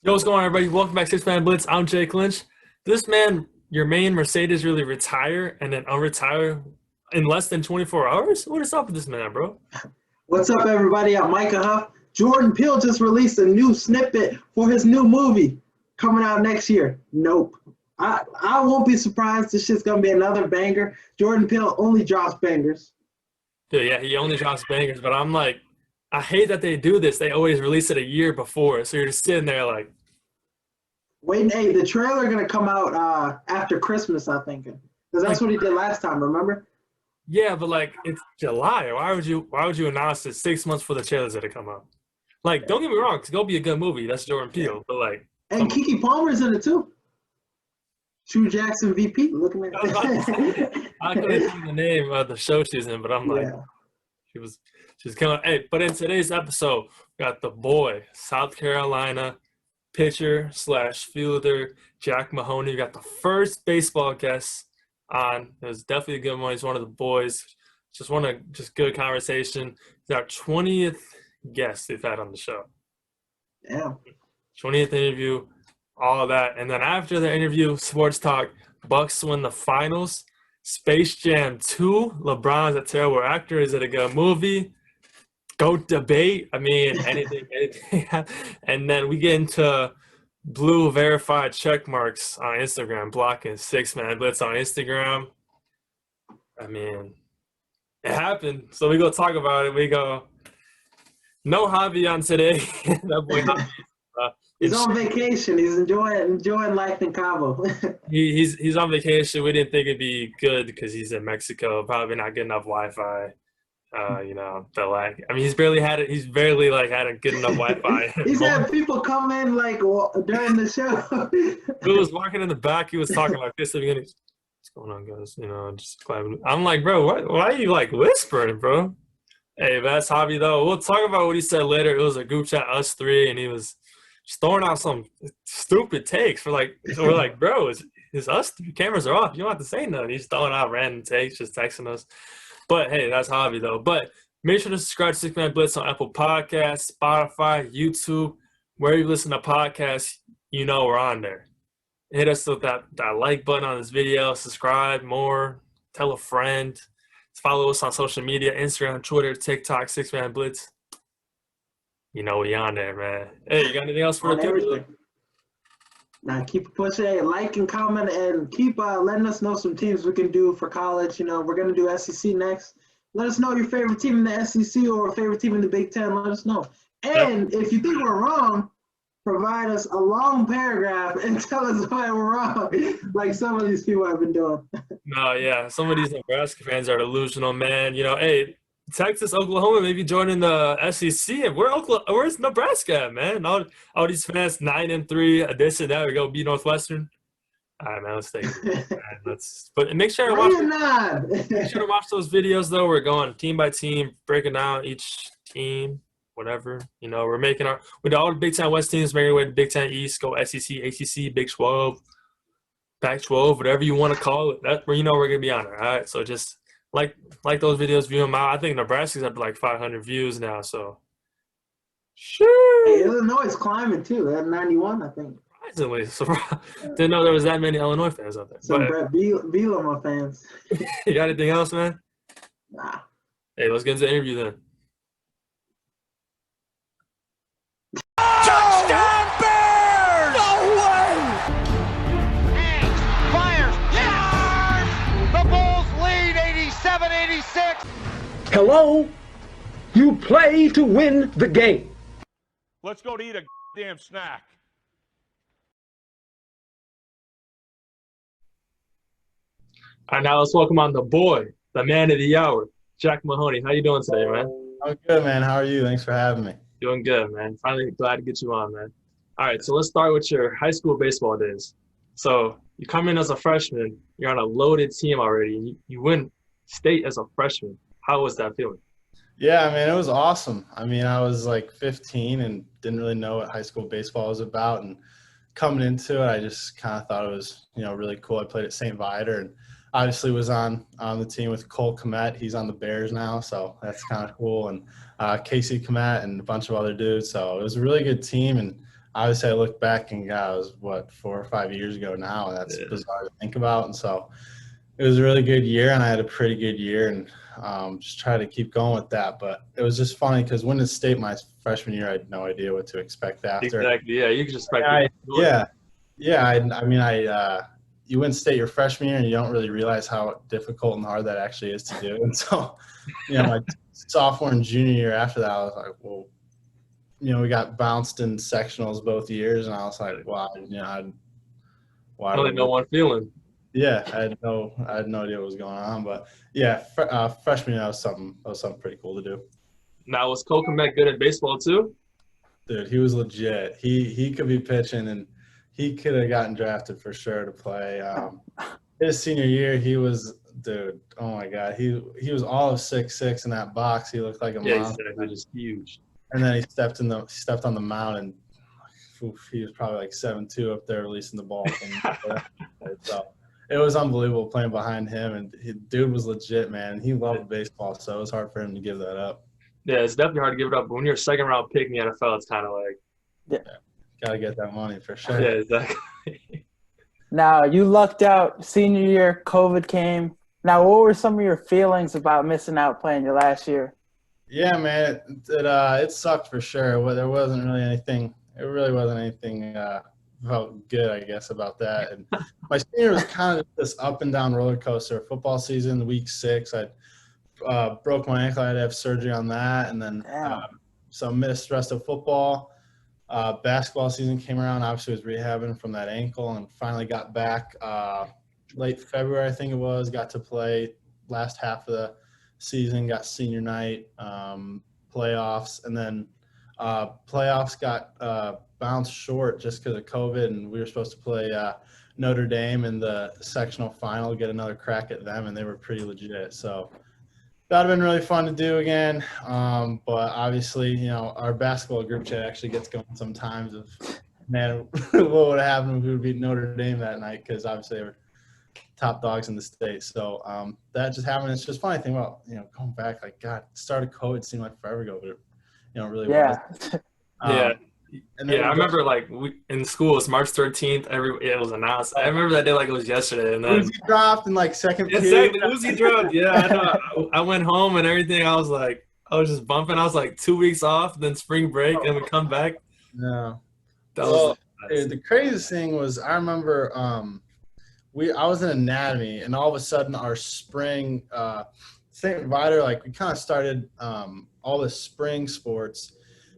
Yo, what's going on, everybody? Welcome back to Six Man Blitz. I'm Jake Lynch. This man, your main Mercedes really retire and then unretire in less than 24 hours? What is up with this man, bro? What's up, everybody? I'm Micah Huff. Jordan Peele just released a new snippet for his new movie coming out next year. Nope. I won't be surprised. This shit's going to be another banger. Jordan Peele only drops bangers. Dude, yeah, he only drops bangers, but I'm like, I hate that they do this. They always release it a year before, so you're just sitting there like, Wait, hey, the trailer going to come out after Christmas, I think. Because that's what he did last time, remember? yeah, but like it's July. Why would you announce it 6 months for the trailers that come out? Like, don't get me wrong, it's gonna be a good movie. That's Jordan Peele, but like, And Keke Palmer's in it, too. True Jackson VP, looking at that. I couldn't think of the name of the show she's in, but I'm like, she's killing. Hey, but in today's episode, we got the boy, South Carolina pitcher slash fielder, Jack Mahoney. We got the first baseball guest on. It was definitely a good one. He's one of the boys. Just good conversation. It's our 20th guest we've had on the show. Yeah. 20th interview, all of that. And then after the interview, sports talk, Bucks win the finals. Space Jam 2, LeBron's a terrible actor. Is it a good movie? GOAT debate. I mean, anything. And then we get into blue verified check marks on Instagram, blocking Six Man Blitz on Instagram. I mean, it happened. So we go talk about it. We go, no Javi on today. That boy Javi. He's on vacation. He's enjoying life in Cabo. He's on vacation. We didn't think it'd be good because he's in Mexico. Probably not good enough Wi-Fi. The lag. I mean, he's barely had it. He's barely had a good enough Wi-Fi. He's had people come in during the show. He was walking in the back. He was talking like this at the beginning. What's going on, guys? Just clapping. I'm like, bro, why are you whispering, bro? Hey, that's Javi though. We'll talk about what he said later. It was a group chat, us three, and he was just throwing out some stupid takes. We're like, bro, it's us three. Cameras are off. You don't have to say nothing. He's throwing out random takes, just texting us. But hey, that's Javi though. But make sure to subscribe to Six Man Blitz on Apple Podcasts, Spotify, YouTube, wherever you listen to podcasts. We're on there. Hit us with that like button on this video. Subscribe more. Tell a friend. Follow us on social media: Instagram, Twitter, TikTok. Six Man Blitz. We on there, man. Hey, you got anything else for the people? Now keep pushing, like and comment, and keep letting us know some teams we can do for college. We're gonna do SEC next. Let us know your favorite team in the SEC or favorite team in the Big Ten. Let us know. And if you think we're wrong, provide us a long paragraph and tell us why we're wrong, like some of these people have been doing. No, yeah, some of these Nebraska fans are delusional, man. Hey, Texas, Oklahoma, maybe joining the SEC. Where's Nebraska at, man? All these fans 9-3, this and that. We go beat Northwestern. All right, man, let's take it. But make sure to watch those videos though. We're going team by team, breaking down each team, whatever. We're making with all the Big Ten West teams, making our way to Big Ten East, go SEC, ACC, Big 12, Pac-12, whatever you want to call it. That's where we're gonna be on it. All right, so just like those videos, view them out. I think Nebraska's up to 500 views now. So, sure. Hey, Illinois is climbing too. They have 91, I think. Surprisingly, didn't know there was that many Illinois fans out there. Some Brett Bielema fans. You got anything else, man? Nah. Hey, let's get into the interview then. Touchdown Bears! No way! Fires! Yes! The Bulls lead 87-86. Hello? You play to win the game. Let's go to eat a damn snack. All right, now let's welcome on the boy, the man of the hour, Jack Mahoney. How you doing today, man? I'm good, man. How are you? Thanks for having me. Doing good, man. Finally glad to get you on, man. All right, so let's start with your high school baseball days. So you come in as a freshman. You're on a loaded team already. And you win state as a freshman. How was that feeling? Yeah, I mean, it was awesome. I mean, I was 15 and didn't really know what high school baseball was about. And coming into it, I just kind of thought it was, really cool. I played at St. Viator and obviously was on the team with Cole Kmet. He's on the Bears now, so that's kind of cool. And Casey Kmet and a bunch of other dudes. So it was a really good team. And obviously I look back and God, it was what 4 or 5 years ago now, and that's bizarre to think about. And so it was a really good year, and I had a pretty good year, and just try to keep going with that. But it was just funny because winning state my freshman year, I had no idea what to expect after. Exactly. Yeah, you can just expect. You win state your freshman year, and you don't really realize how difficult and hard that actually is to do. And so, my sophomore and junior year after that, I was like, well, we got bounced in sectionals both years, and I was like, wow, why Only no one feeling. Yeah, I had no idea what was going on, but yeah, freshman year was something pretty cool to do. Now, was Cole Kmet good at baseball too? Dude, he was legit. He could be pitching, and he could have gotten drafted for sure to play. His senior year, he was, dude. Oh my God, he was all of 6'6" in that box. He looked like a monster. Exactly, just huge. And then he stepped on the mound, and he was probably like 7'2" up there releasing the ball. So it was unbelievable playing behind him, and dude was legit, man. He loved baseball, so it was hard for him to give that up. Yeah, it's definitely hard to give it up. But when you're a second round pick in the NFL, it's kind of like, gotta get that money for sure. Yeah, exactly. Now, you lucked out senior year, COVID came. Now, what were some of your feelings about missing out playing your last year? Yeah, man, it sucked for sure. There wasn't really anything. It really wasn't anything felt good, I guess, about that. And my senior was kind of this up and down roller coaster. Football season, week 6, I broke my ankle. I had to have surgery on that, and then so missed the rest of football. Basketball season came around. Obviously, was rehabbing from that ankle, and finally got back late February, I think it was. Got to play last half of the season. Got senior night, playoffs, and then playoffs got bounced short just because of COVID, and we were supposed to play Notre Dame in the sectional final, get another crack at them, and they were pretty legit. So that would have been really fun to do again. But obviously, our basketball group chat actually gets going sometimes of, man, what would have happened if we would beat Notre Dame that night, because obviously they were top dogs in the state. So that just happened. It's just funny thing about, going back, like, God, start of COVID seemed like forever ago, but it really was. I remember like in school it's March 13th. It was announced. I remember that day like it was yesterday. And then Uzi dropped in like second period. Exactly, Uzi dropped. Yeah, I know. I went home and everything. I was just bumping. I was like 2 weeks off, then spring break, and we come back. No. The craziest thing was I remember I was in anatomy, and all of a sudden our spring St. Viator, like we kind of started all the spring sports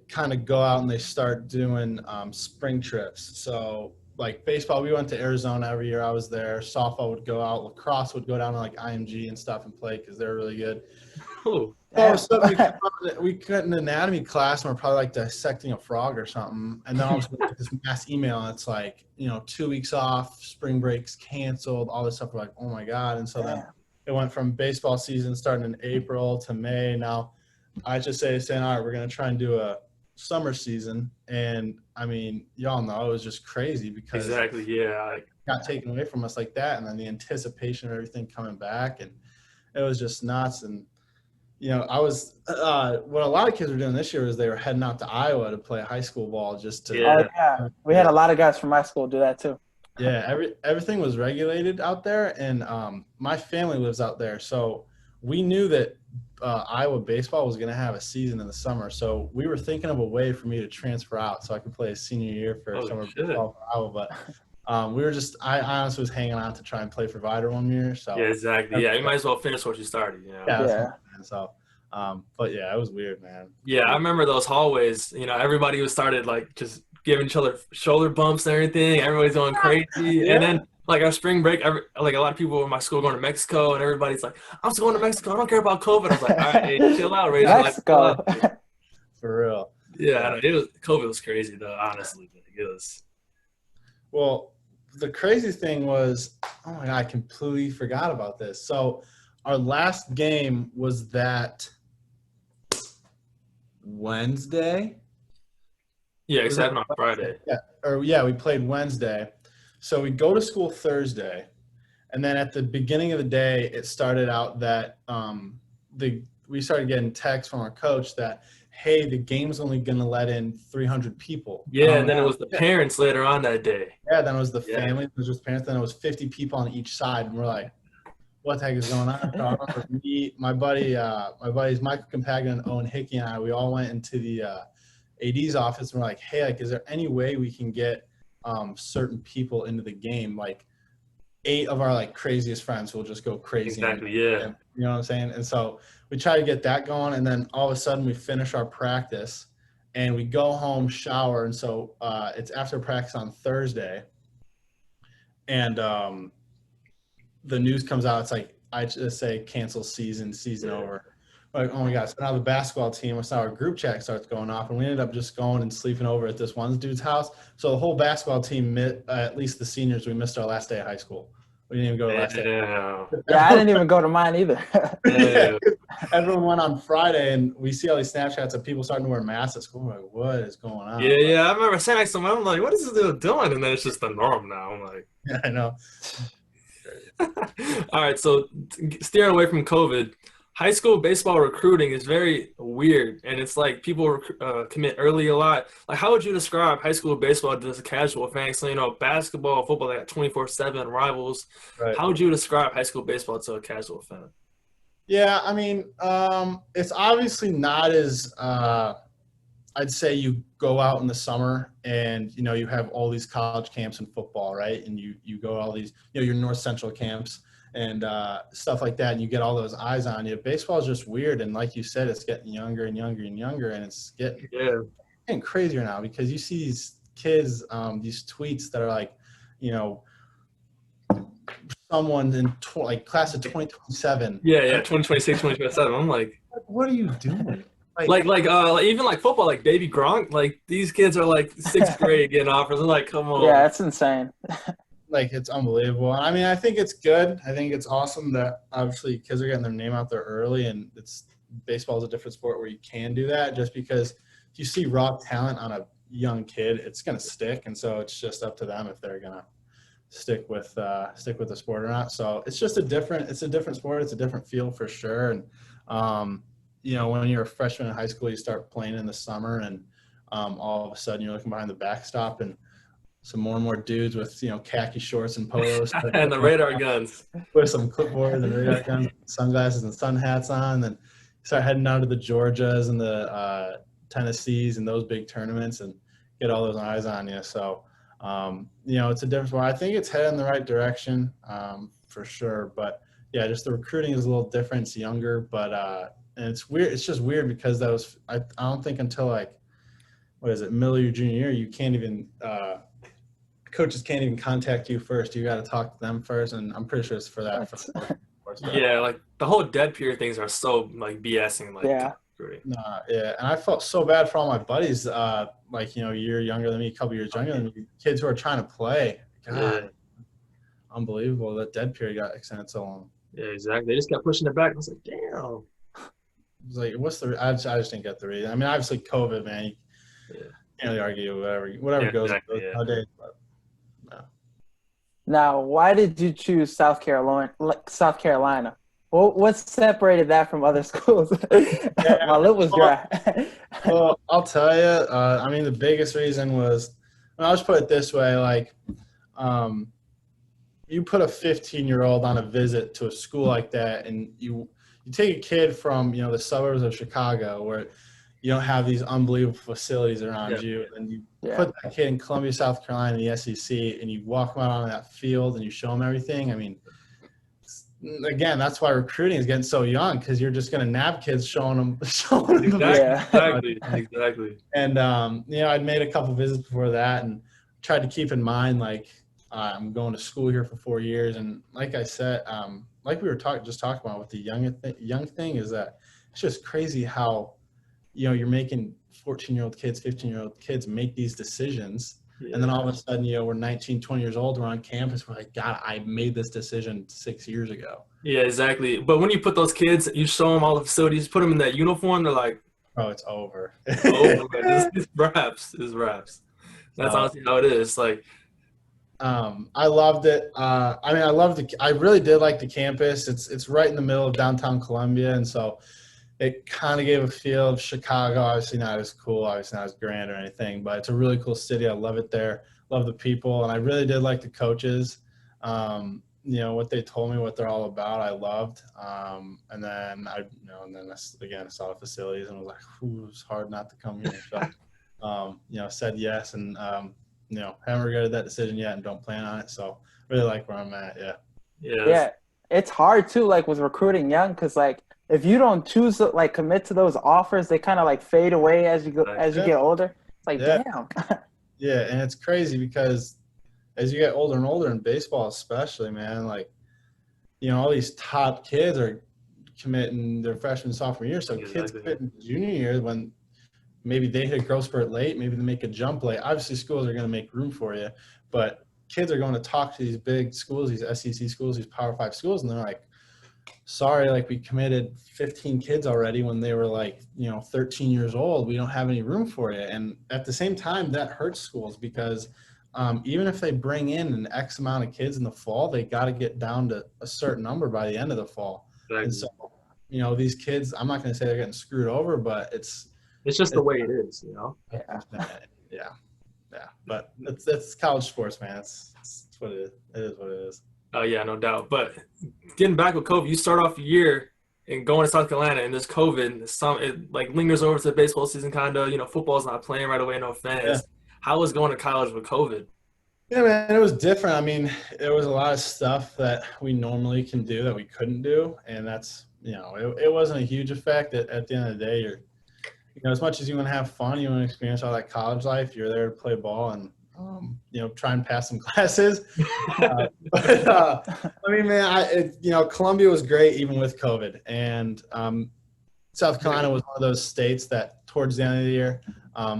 kind of go out and they start doing spring trips. So like baseball, we went to Arizona every year. I was there. Softball would go out. Lacrosse would go down to like IMG and stuff and play because they're really good. So we got an anatomy class and we're probably like dissecting a frog or something. And then I was getting this mass email and it's like, 2 weeks off, spring breaks canceled, all this stuff. We're like, oh my God. And so then it went from baseball season starting in April to May. Now IHSA is saying, all right, we're going to try and do a summer season. And I mean, y'all know it was just crazy because it got taken away from us like that. And then the anticipation of everything coming back, and it was just nuts. And, I was what a lot of kids were doing this year was they were heading out to Iowa to play high school ball just to. We had a lot of guys from my school do that too. Yeah, everything was regulated out there, and my family lives out there, so we knew that Iowa baseball was going to have a season in the summer. So we were thinking of a way for me to transfer out so I could play a senior year for summer baseball for Iowa. But I honestly was hanging on to try and play for Viator one year. So yeah, exactly. Yeah, you might as well finish what you started. So, but yeah, it was weird, man. Yeah, I remember those hallways. Everybody was started like just giving each other shoulder bumps and everything. Everybody's going crazy, and then. Like our spring break, like a lot of people in my school going to Mexico, and everybody's like, "I'm just going to Mexico. I don't care about COVID." I was like, "All right, hey, chill out, Razor." Mexico. For real. Yeah, COVID was crazy though. Honestly, it was. Well, the crazy thing was, oh my God, I completely forgot about this. So, our last game was that Wednesday. Yeah, except on Friday. We played Wednesday. So we go to school Thursday, and then at the beginning of the day, it started out that we started getting texts from our coach that, hey, the game's only going to let in 300 people. Yeah, and then it was the parents later on that day. Yeah, then it was the family, it was just parents, then it was 50 people on each side, and we're like, what the heck is going on? So I remember my buddies Michael Compagnon and Owen Hickey and I, we all went into the AD's office and we're like, hey, like, is there any way we can get certain people into the game? Like 8 of our like craziest friends will just go crazy. Exactly, yeah. And, you know what I'm saying? And so we try to get that going, and then all of a sudden we finish our practice and we go home, shower, and so it's after practice on Thursday, and the news comes out. It's like, I just say cancel season over. Like, oh my gosh. So now the basketball team, so our group chat starts going off, and we ended up just going and sleeping over at this one dude's house. So the whole basketball team, at least the seniors, we missed our last day of high school. We didn't even go to last day. Yeah, I didn't even go to mine either. Yeah. Everyone went on Friday, and we see all these Snapchats of people starting to wear masks at school. We're like, what is going on? Yeah. I remember saying next to someone, I'm like, what is this dude doing? And then it's just the norm now. I'm like, yeah, I know. All right, so steering away from COVID, high school baseball recruiting is very weird, and it's like people commit early a lot. Like, how would you describe high school baseball to a casual fan? So, you know, basketball, football, they got 24/7 rivals. Right. How would you describe high school baseball to a casual fan? Yeah, I mean, it's obviously not as I'd say you go out in the summer and, you know, you have all these college camps in football, right? And you go all these, you know, your North Central camps and stuff like that, and you get all those eyes on you. Baseball is just weird, and like you said, it's getting younger and younger and younger, and it's getting crazier now because you see these kids, these tweets that are like, you know, someone in like class of 2027. Yeah, 2026, 2027. I'm like, what are you doing? Like even like football, like Baby Gronk, like these kids are like 6th grade getting offers. I'm like, come on. Yeah, that's insane. Like, it's unbelievable. I mean, I think it's good. I think it's awesome that obviously kids are getting their name out there early, and baseball is a different sport where you can do that, just because if you see raw talent on a young kid, it's going to stick. And so it's just up to them if they're going to stick with the sport or not. So it's just a different sport. It's a different feel for sure. And, you know, when you're a freshman in high school, you start playing in the summer, and all of a sudden you're looking behind the backstop, and some more and more dudes with, you know, khaki shorts and polos and the radar guns with some clipboards and radar guns, sunglasses and sun hats on, and then start heading down to the Georgias and the Tennessees and those big tournaments and get all those eyes on you. So, you know, it's a different sport. I think it's heading in the right direction for sure. But yeah, just the recruiting is a little different. It's younger, but and it's weird. It's just weird because I don't think until like, what is it, middle of your junior year, you can't even coaches can't even contact you first. You got to talk to them first, and I'm pretty sure it's for that. Yeah, like the whole dead period things are so like BSing. Like, yeah. Yeah, and I felt so bad for all my buddies, like, you know, a year younger than me, a couple years younger than me, kids who are trying to play. God, unbelievable that dead period got extended so long. Yeah, exactly. They just kept pushing it back. I was like, damn. It was like, I just didn't get the reason. I mean, obviously COVID, man. You can't really argue whatever goes nowadays. But, no. Now, why did you choose South Carolina? What separated that from other schools while it was dry? Well, I'll tell you. I mean, the biggest reason was, I'll just put it this way: like, you put a 15-year-old on a visit to a school like that, and you take a kid from, you know, the suburbs of Chicago, where you don't have these unbelievable facilities around you, and you put that kid in Columbia, South Carolina, in the SEC, and you walk him out on that field and you show him everything. I mean, again, that's why recruiting is getting so young, because you're just going to nab kids showing them. Exactly. And, you know, I'd made a couple visits before that and tried to keep in mind, like, I'm going to school here for 4 years. And like I said, like we were talking about with the young thing, is that it's just crazy how, you know, you're making 14-year-old kids, 15-year-old kids make these decisions. And then all of a sudden, you know, we're 19, 20 years old, we're on campus, we're like, God, I made this decision 6 years ago. Yeah, exactly. But when you put those kids, you show them all the facilities, put them in that uniform, they're like, oh, it's over. It's raps. It's raps. That's honestly how it is. Like, I loved it. I mean, I really did like the campus. It's right in the middle of downtown Columbia. And so, it kind of gave a feel of Chicago. Obviously not as cool, obviously not as grand or anything, but it's a really cool city. I love it there. Love the people, and I really did like the coaches. What they told me, what they're all about, I loved. And then I saw the facilities and was like, it's hard not to come here. So, said yes, and haven't regretted that decision yet, and don't plan on it. So really like where I'm at. Yeah. Yeah. It's hard too, like with recruiting young, because like if you don't choose to like commit to those offers, they kind of like fade away as you get older. It's like, damn. Yeah, and it's crazy because as you get older and older in baseball, especially, man, like, all these top kids are committing their freshman, sophomore year. So kids commit in junior year when maybe they hit a growth spurt late, maybe they make a jump late. Obviously, schools are going to make room for you, but kids are going to talk to these big schools, these SEC schools, these Power 5 schools, and they're like, sorry, like we committed 15 kids already when they were like, 13 years old. We don't have any room for you. And at the same time, that hurts schools because even if they bring in an X amount of kids in the fall, they got to get down to a certain number by the end of the fall. Exactly. And so, these kids, I'm not going to say they're getting screwed over, but it's just the way it is, Yeah. But it's college sports, man. It's what it is. It is what it is. Oh, yeah, no doubt. But getting back with COVID, you start off the year and going to South Carolina, and there's COVID. It like lingers over to the baseball season, kind of. Football's not playing right away, no fans. Yeah. How was going to college with COVID? Yeah, man, it was different. I mean, there was a lot of stuff that we normally can do that we couldn't do, and that's, it wasn't a huge effect. At the end of the day, you're, as much as you want to have fun, you want to experience all that college life, you're there to play ball and try and pass some classes. I mean, man, Columbia was great even with COVID, and South Carolina was one of those states that towards the end of the year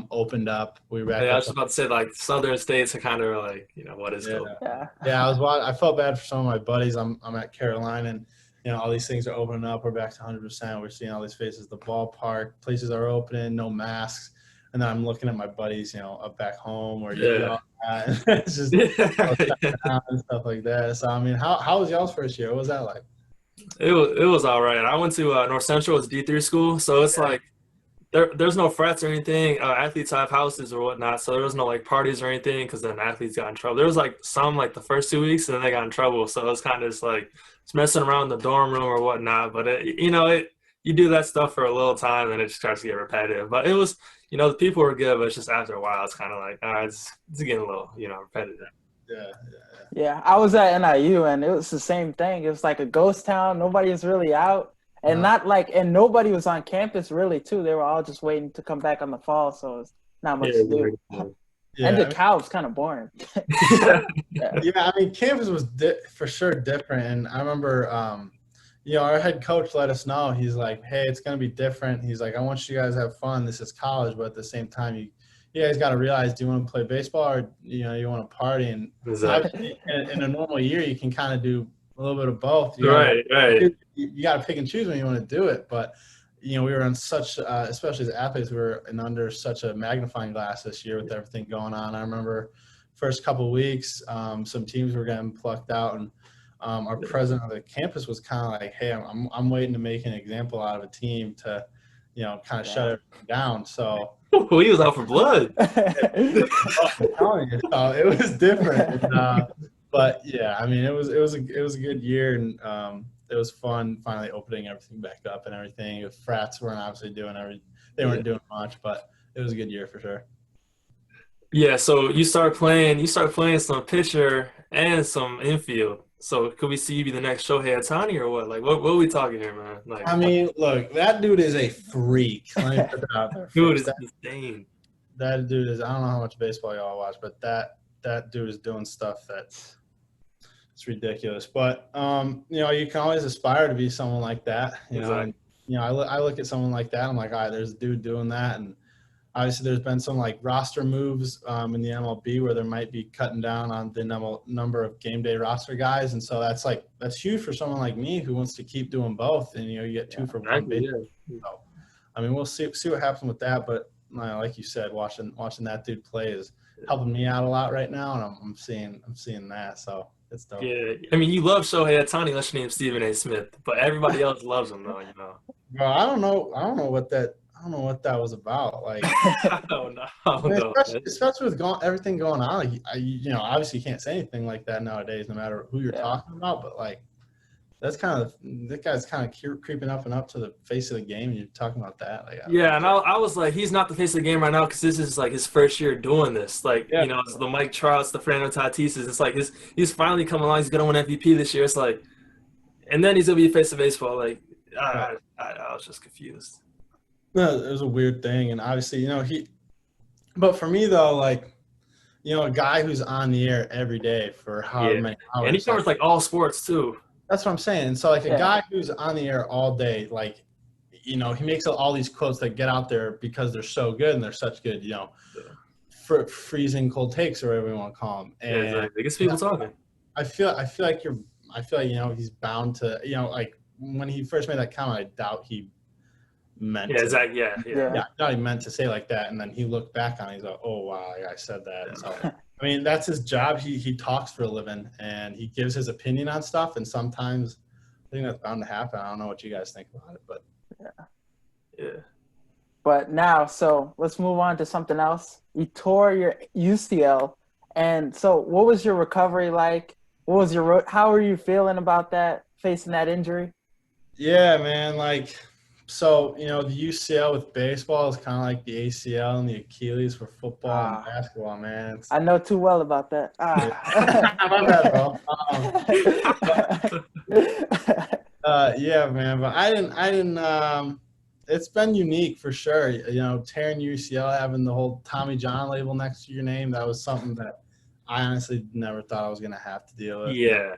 opened up. I was about to say, like, southern states are kind of like, what is COVID? Yeah, I felt bad for some of my buddies. I'm at Carolina, and all these things are opening up. We're back to 100%. We're seeing all these faces. The ballpark, places are opening, no masks. And then I'm looking at my buddies, up back home or it's just and stuff like that. So I mean, how was y'all's first year? What was that like? It was all right. I went to North Central. It's D3 school, so it's like there's no frats or anything. Athletes have houses or whatnot, so there was no like parties or anything because then athletes got in trouble. There was like some like the first 2 weeks, and then they got in trouble. So it was kind of just like it's messing around in the dorm room or whatnot. But you do that stuff for a little time, and it just starts to get repetitive. But it was. The people were good, but it's just after a while, it's kind of like, all right, it's getting a little, repetitive. Yeah, I was at NIU, and it was the same thing. It was like a ghost town. Nobody was really out. And and nobody was on campus really, too. They were all just waiting to come back on the fall, so it's not much to do. Yeah, and DeKalb was kind of boring. I mean, campus was for sure different. And I remember our head coach let us know. He's like, hey, it's going to be different. He's like, I want you guys to have fun. This is college, but at the same time, you guys got to realize, do you want to play baseball or, you want to party? And exactly. in a normal year, you can kind of do a little bit of both. Right. You got to pick and choose when you want to do it. But, we were on such, especially as athletes, we were under such a magnifying glass this year with everything going on. I remember first couple of weeks, some teams were getting plucked out, and our president of the campus was kind of like, hey, I'm waiting to make an example out of a team to, kind of shut everything down. So he was out for blood. I'm telling you, so it was different. But yeah, I mean, it was a good year, and it was fun finally opening everything back up and everything. The frats weren't obviously they weren't doing much, but it was a good year for sure. Yeah, so you start playing some pitcher and some infield. So could we see you be the next Shohei Ohtani or what? Like, what are we talking here, man? Like, I mean, look, that dude is a freak. Let me put that out there. Dude is insane. That dude is – I don't know how much baseball y'all watch, but that dude is doing stuff that's it's ridiculous. But, you can always aspire to be someone like that. Exactly. And, I look at someone like that. I'm like, all right, there's a dude doing that. And obviously there's been some, like, roster moves in the MLB where there might be cutting down on the number of game day roster guys. And so that's huge for someone like me who wants to keep doing both. And, you get two for one. Yeah. So, I mean, we'll see what happens with that. But, like you said, watching that dude play is helping me out a lot right now. And I'm seeing that. So it's dope. Yeah. I mean, you love Shohei Ohtani unless your name's Stephen A. Smith. But everybody else loves him, though, Bro, I don't know what that was about. Like, I don't know. I mean, especially with everything going on. Like, obviously you can't say anything like that nowadays, no matter who you're talking about. But like, that guy's kind of creeping up and up to the face of the game, and you're talking about that. Like, Yeah, and I was like, he's not the face of the game right now because this is like his first year doing this. Like, it's the Mike Trouts, the Fernando Tatises. It's like he's finally coming along. He's gonna win MVP this year. It's like, and then he's gonna be the face of baseball. Like, I was just confused. No, it was a weird thing, and obviously, but for me though, like, a guy who's on the air every day for however many hours, and he covers like all sports too. That's what I'm saying. And so, like, a guy who's on the air all day, like, he makes all these quotes that get out there because they're so good and they're such good, freezing cold takes or whatever you want to call them. And exactly. It gets people talking. I feel like he's bound to, like when he first made that comment, I doubt he meant to. Exactly. Yeah. I thought he meant to say like that, and then he looked back on it, he's like, oh wow, I said that. And so I mean, that's his job. He talks for a living and he gives his opinion on stuff, and sometimes I think that's bound to happen. I don't know what you guys think about it, but yeah. But now, so let's move on to something else. You tore your UCL, and so what was your recovery like? How are you feeling about that, facing that injury? Yeah, man, like, so, the UCL with baseball is kind of like the ACL and the Achilles for football and basketball, man. I know too well about that. My bad, bro. Yeah, man, but I didn't, it's been unique for sure. Tearing UCL, having the whole Tommy John label next to your name, that was something that I honestly never thought I was going to have to deal with. Yeah.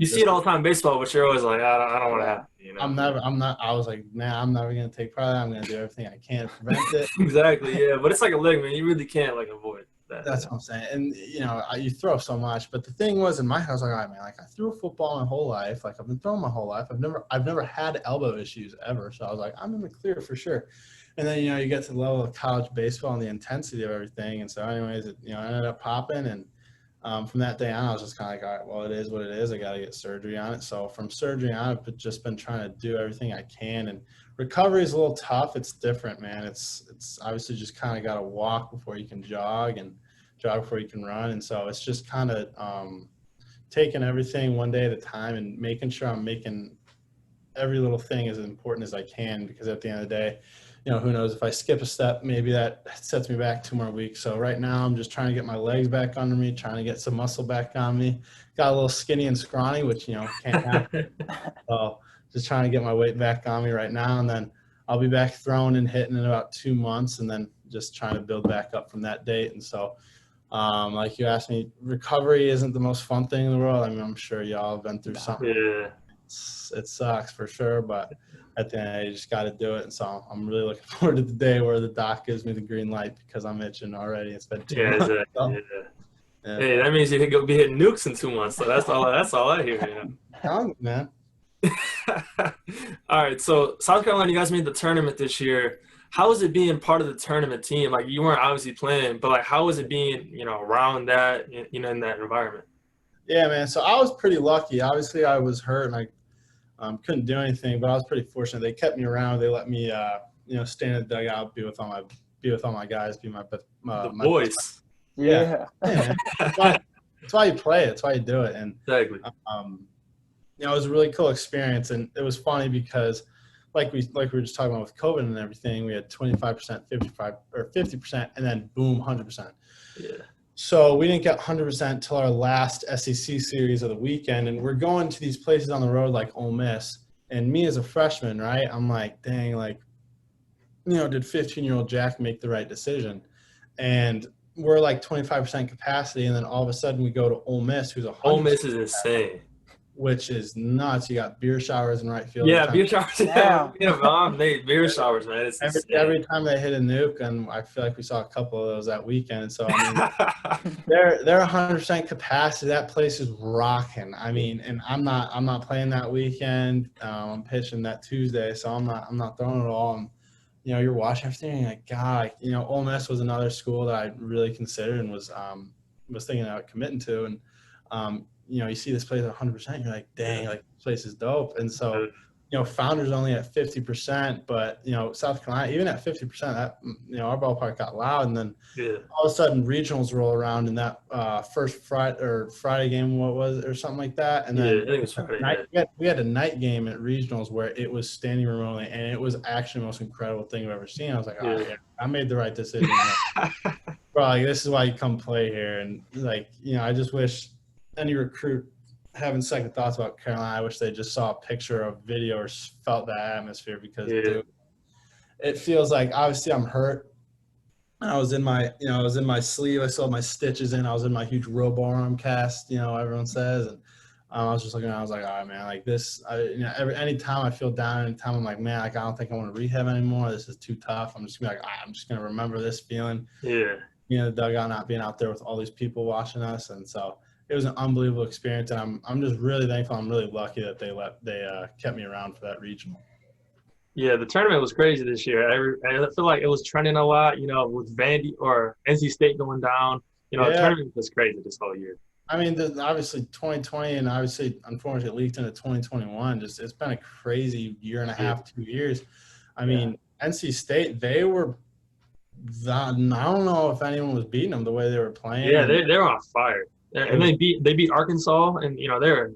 You see it all the time in baseball, but you're always like, I don't want to have to, I was like, man, I'm never going to take part of that. I'm going to do everything I can to prevent it. Exactly, yeah. But it's like a ligament. You really can't, like, avoid that. That's what I'm saying. And, you throw so much. But the thing was, in my house, like, all right, man, like, I threw a football my whole life. Like, I've been throwing my whole life. I've never had elbow issues ever. So I was like, I'm in the clear for sure. And then, you get to the level of college baseball and the intensity of everything. And so anyways, it ended up popping. And from that day on, I was just kind of like, all right, well, it is what it is. I got to get surgery on it. So from surgery on, I've just been trying to do everything I can. And recovery is a little tough. It's different, man. It's obviously just kind of got to walk before you can jog and jog before you can run. And so it's just kind of taking everything one day at a time and making sure I'm making every little thing as important as I can, because at the end of the day, who knows, if I skip a step, maybe that sets me back 2 more weeks. So right now I'm just trying to get my legs back under me, trying to get some muscle back on me. Got a little skinny and scrawny, which, can't happen. So just trying to get my weight back on me right now. And then I'll be back throwing and hitting in about 2 months, and then just trying to build back up from that date. And so, like you asked me, recovery isn't the most fun thing in the world. I mean, I'm sure y'all have been through something. Yeah. It sucks for sure, but at the end, you just got to do it. And so I'm really looking forward to the day where the doc gives me the green light, because I'm itching already. It's been 2 months. Exactly. So, yeah. Hey, that means you can go be hitting nukes in 2 months. So that's all I hear. Man. All right. So South Carolina, you guys made the tournament this year. How was it being part of the tournament team? Like, you weren't obviously playing, but like, how was it being, around that, in that environment? Yeah, man. So I was pretty lucky. Obviously, I was hurt and I couldn't do anything, but I was pretty fortunate. They kept me around. They let me, stay in the dugout, be with all my guys, be my boys. Yeah. That's why you play it. That's why you do it. And exactly. It was a really cool experience, and it was funny because, like we were just talking about with COVID and everything, we had 25%, 55 or 50%, and then boom, 100%. Yeah. So we didn't get 100% till our last SEC series of the weekend, and we're going to these places on the road like Ole Miss. And me as a freshman, right, I'm like, dang, like, did 15-year-old Jack make the right decision? And we're like 25% capacity, and then all of a sudden we go to Ole Miss, who's 100%. Ole Miss is insane. Which is nuts. You got beer showers in right field. Yeah, beer showers. Beer showers, man. It's every time they hit a nuke, and I feel like we saw a couple of those that weekend. So I mean, they're 100% capacity. That place is rocking. I mean, and I'm not playing that weekend. I'm pitching that Tuesday, so I'm not throwing it all. And you're watching everything, and you're like, God, Ole Miss was another school that I really considered and was thinking about committing to, and you see this place at 100%, you're like, dang, like, this place is dope. And so Founders only at 50%, but South Carolina, even at 50%, that our ballpark got loud, and then all of a sudden regionals roll around in that first Friday game, what was it, or something like that, and then I think it was Friday. we had a night game at regionals where it was standing room only, and it was actually the most incredible thing I've ever seen. I was like, oh yeah, I made the right decision. Bro, like, this is why you come play here, and I just wish any recruit having second thoughts about Carolina, I wish they just saw a picture or video or felt that atmosphere, because dude, it feels like, obviously I'm hurt. I was in my sleeve. I still had my stitches in. I was in my huge robo arm cast, everyone says. And I was just looking around. I was like, all right, man, like this, anytime I feel down, anytime I'm like, man, like, I don't think I want to rehab anymore. This is too tough. I'm just gonna be like, I'm just going to remember this feeling. Yeah. The dugout, not being out there with all these people watching us. And so it was an unbelievable experience, and I'm just really thankful. I'm really lucky that they kept me around for that regional. Yeah, the tournament was crazy this year. I feel like it was trending a lot, with Vandy or NC State going down. The tournament was crazy this whole year. I mean, obviously 2020, and obviously, unfortunately, leaked into 2021. It's been a crazy year and a half, 2 years. I mean, NC State, they were. I don't know if anyone was beating them the way they were playing. Yeah, they were on fire. And they beat Arkansas, and they're.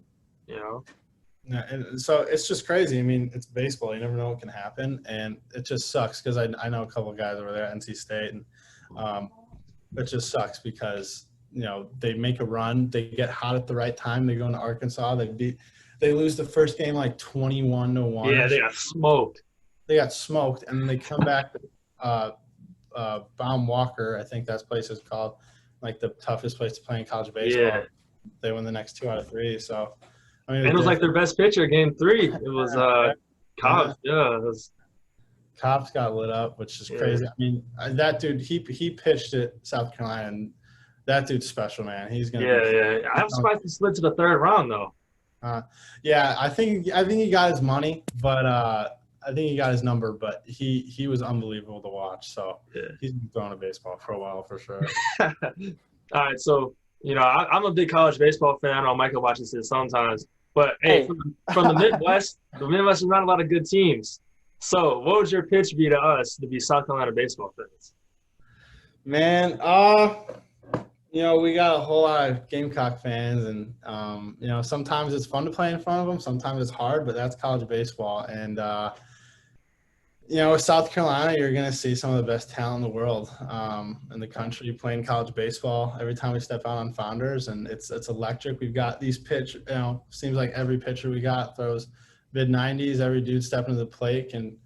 Yeah, and so it's just crazy. I mean, it's baseball. You never know what can happen, and it just sucks because I know a couple of guys over there at NC State, and it just sucks because they make a run, they get hot at the right time, they go into Arkansas, they lose the first game like 21-1. Yeah, they got smoked. And then they come back to Baum Walker, I think that place is called, like the toughest place to play in college baseball. Yeah. They win the next 2 out of 3. So, I mean, it was like their best pitcher, game 3. It was Cobbs. Yeah, Cobbs got lit up, which is crazy. I mean, that dude, he pitched at South Carolina, and that dude's special, man. He's gonna. Yeah. I'm surprised he slid to the 3rd round though. I think he got his money, but I think he got his number, but he was unbelievable to watch. So he's been throwing a baseball for a while for sure. All right, so I'm a big college baseball fan. I know Michael watches this sometimes, but hey, from the Midwest, there's not a lot of good teams. So what would your pitch be to us to be South Carolina baseball fans? Man, we got a whole lot of Gamecock fans, and sometimes it's fun to play in front of them. Sometimes it's hard, but that's college baseball, and with South Carolina, you're going to see some of the best talent in the world, in the country playing college baseball every time we step out on Founders, and it's electric. We've got these seems like every pitcher we got throws mid-90s. Every dude stepping to the plate can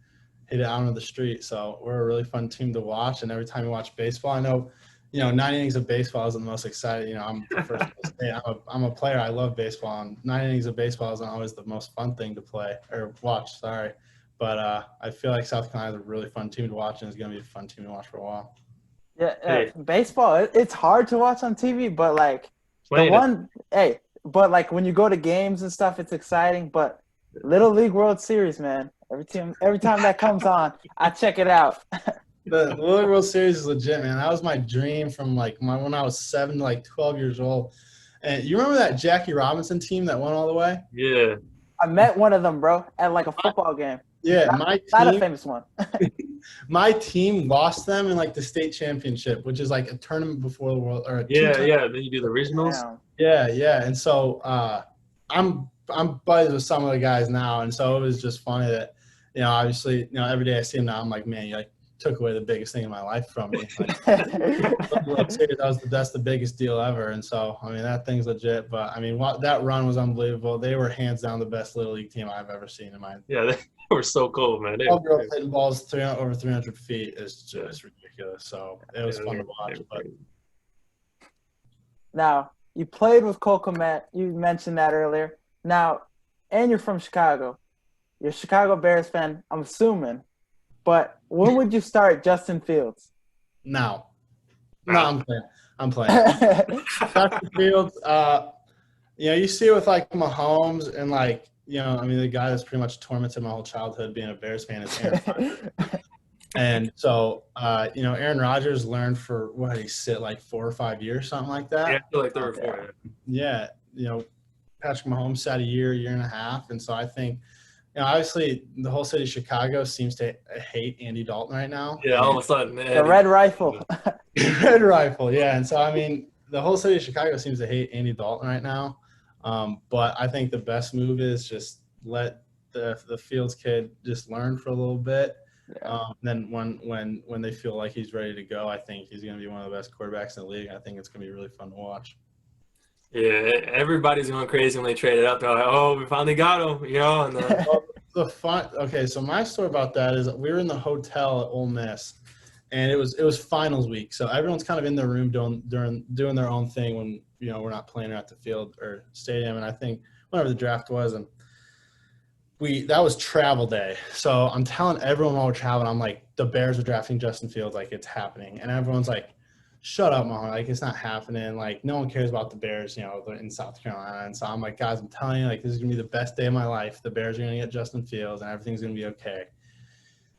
hit it out on the street. So we're a really fun team to watch, and every time you watch baseball, I know, 9 innings of baseball isn't the most exciting. I'm the first to say I'm a player. I love baseball, and 9 innings of baseball isn't always the most fun thing to play or watch. Sorry. But I feel like South Carolina is a really fun team to watch, and it's going to be a fun team to watch for a while. Yeah, baseball, it's hard to watch on TV, but but like when you go to games and stuff, it's exciting. But Little League World Series, man, every time that comes on, I check it out. The Little League World Series is legit, man. That was my dream from when I was 7 to 12 years old. And you remember that Jackie Robinson team that went all the way? Yeah. I met one of them, bro, at a football game. Yeah, not a famous one. My team lost them in the state championship, which is a tournament before the world. Or then you do the regionals. Yeah. And so I'm buddies with some of the guys now, and so it was just funny that obviously every day I see him now, I'm like, man, you took away the biggest thing in my life from me. That's the biggest deal ever. And so, I mean, that thing's legit. But, I mean, that run was unbelievable. They were hands down the best Little League team I've ever seen in my life. Yeah, they were so cool, man. 12-year-olds hitting balls over 300 feet is just ridiculous. So, it was fun to watch. But. Now, you played with Cole Kmet. You mentioned that earlier. Now, and you're from Chicago. You're a Chicago Bears fan, I'm assuming. But when would you start Justin Fields? No, I'm playing. Justin Fields, you see it with Mahomes and I mean, the guy that's pretty much tormented my whole childhood being a Bears fan is Aaron Rodgers. And so, Aaron Rodgers learned for he sit 4 or 5 years, something like that. Yeah, I feel like 3 or 4. Yeah, Patrick Mahomes sat a year and a half, and so I think obviously the whole city of Chicago seems to hate Andy Dalton right now. Yeah, all of a sudden. The Red Rifle. Red Rifle, yeah. And so, I mean, the whole city of Chicago seems to hate Andy Dalton right now. But I think the best move is just let the Fields kid just learn for a little bit. Yeah. Then when they feel like he's ready to go, I think he's going to be one of the best quarterbacks in the league. I think it's going to be really fun to watch. Yeah, everybody's going crazy when they traded up. They're like, "Oh, we finally got him," you know. And then, Okay, so my story about that is we were in the hotel at Ole Miss, and it was finals week, so everyone's kind of in their room doing their own thing when we're not playing at the field or stadium. And I think whenever the draft was, and that was travel day. So I'm telling everyone while we're traveling, I'm like, the Bears are drafting Justin Fields, like it's happening, and everyone's like, shut up, Mahoney. Like, it's not happening. Like, no one cares about the Bears, they're in South Carolina. And so I'm like, guys, I'm telling you, like, this is going to be the best day of my life. The Bears are going to get Justin Fields, and everything's going to be okay.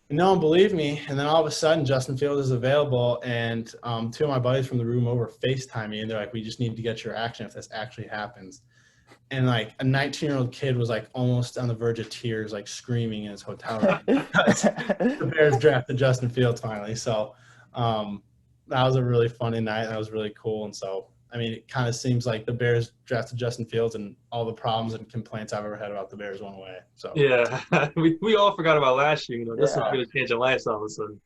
And no one believed me. And then all of a sudden, Justin Fields is available, and two of my buddies from the room over FaceTime me, and they're like, we just need to get your action if this actually happens. And, like, a 19-year-old kid was, like, almost on the verge of tears, like, screaming in his hotel room because the Bears drafted Justin Fields finally. So, that was a really funny night. That was really cool. And so, I mean, it kind of seems like the Bears drafted Justin Fields, and all the problems and complaints I've ever had about the Bears went away. So yeah, we all forgot about last year. This is going to change our lives all of a sudden.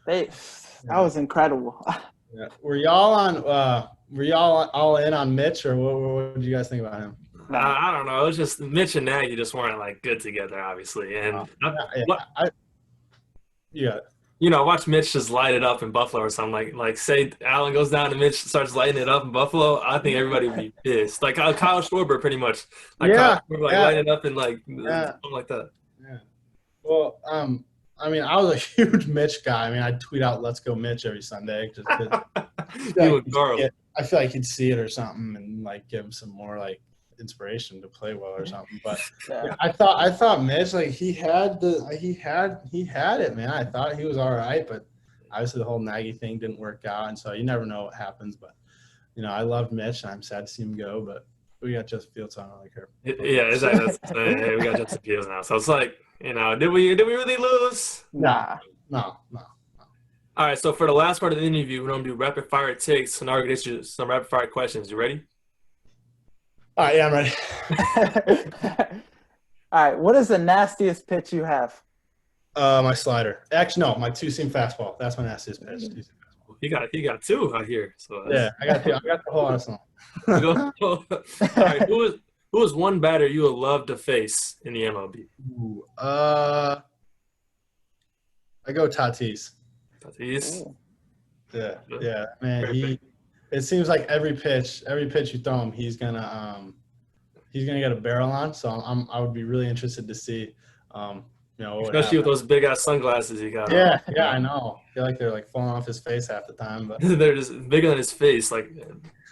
That was incredible. Yeah. Were y'all all in on Mitch, or what did you guys think about him? I don't know. It was just Mitch and Nagy just weren't like good together, obviously. And watch Mitch just light it up in Buffalo or something. Like say Allen goes down and Mitch starts lighting it up in Buffalo. I think everybody would be pissed. Like Kyle Schwarber, pretty much. Like Kyle Schwarber, lighting it up and something like that. Yeah. Well, I mean, I was a huge Mitch guy. I mean, I'd tweet out "Let's go Mitch" every Sunday. Just I feel like he'd see it or something and like give him some more like inspiration to play well or something. But I thought Mitch, like he had it, man. I thought he was all right, but obviously the whole Nagy thing didn't work out, and so you never know what happens. But I loved Mitch, and I'm sad to see him go, but we got Justin Fields, so I don't really care. Yeah, exactly. We got Justin Fields now, so it's like, did we really lose? No. All right, so for the last part of the interview, we're gonna do rapid fire takes. So now we're gonna get you some rapid fire questions. You ready? All right, yeah, I'm ready. All right, what is the nastiest pitch you have? My slider. Actually, no, my two-seam fastball. That's my nastiest pitch. He got two out here. So yeah, I got the whole arsenal. All right, who is one batter you would love to face in the MLB? Ooh, I go Tatis. Tatis. Yeah, man. It seems like every pitch you throw him, he's gonna get a barrel on. So I would be really interested to see, especially with those big ass sunglasses he got. Yeah, I know. I feel like they're like falling off his face half the time, but they're just bigger than his face. Like,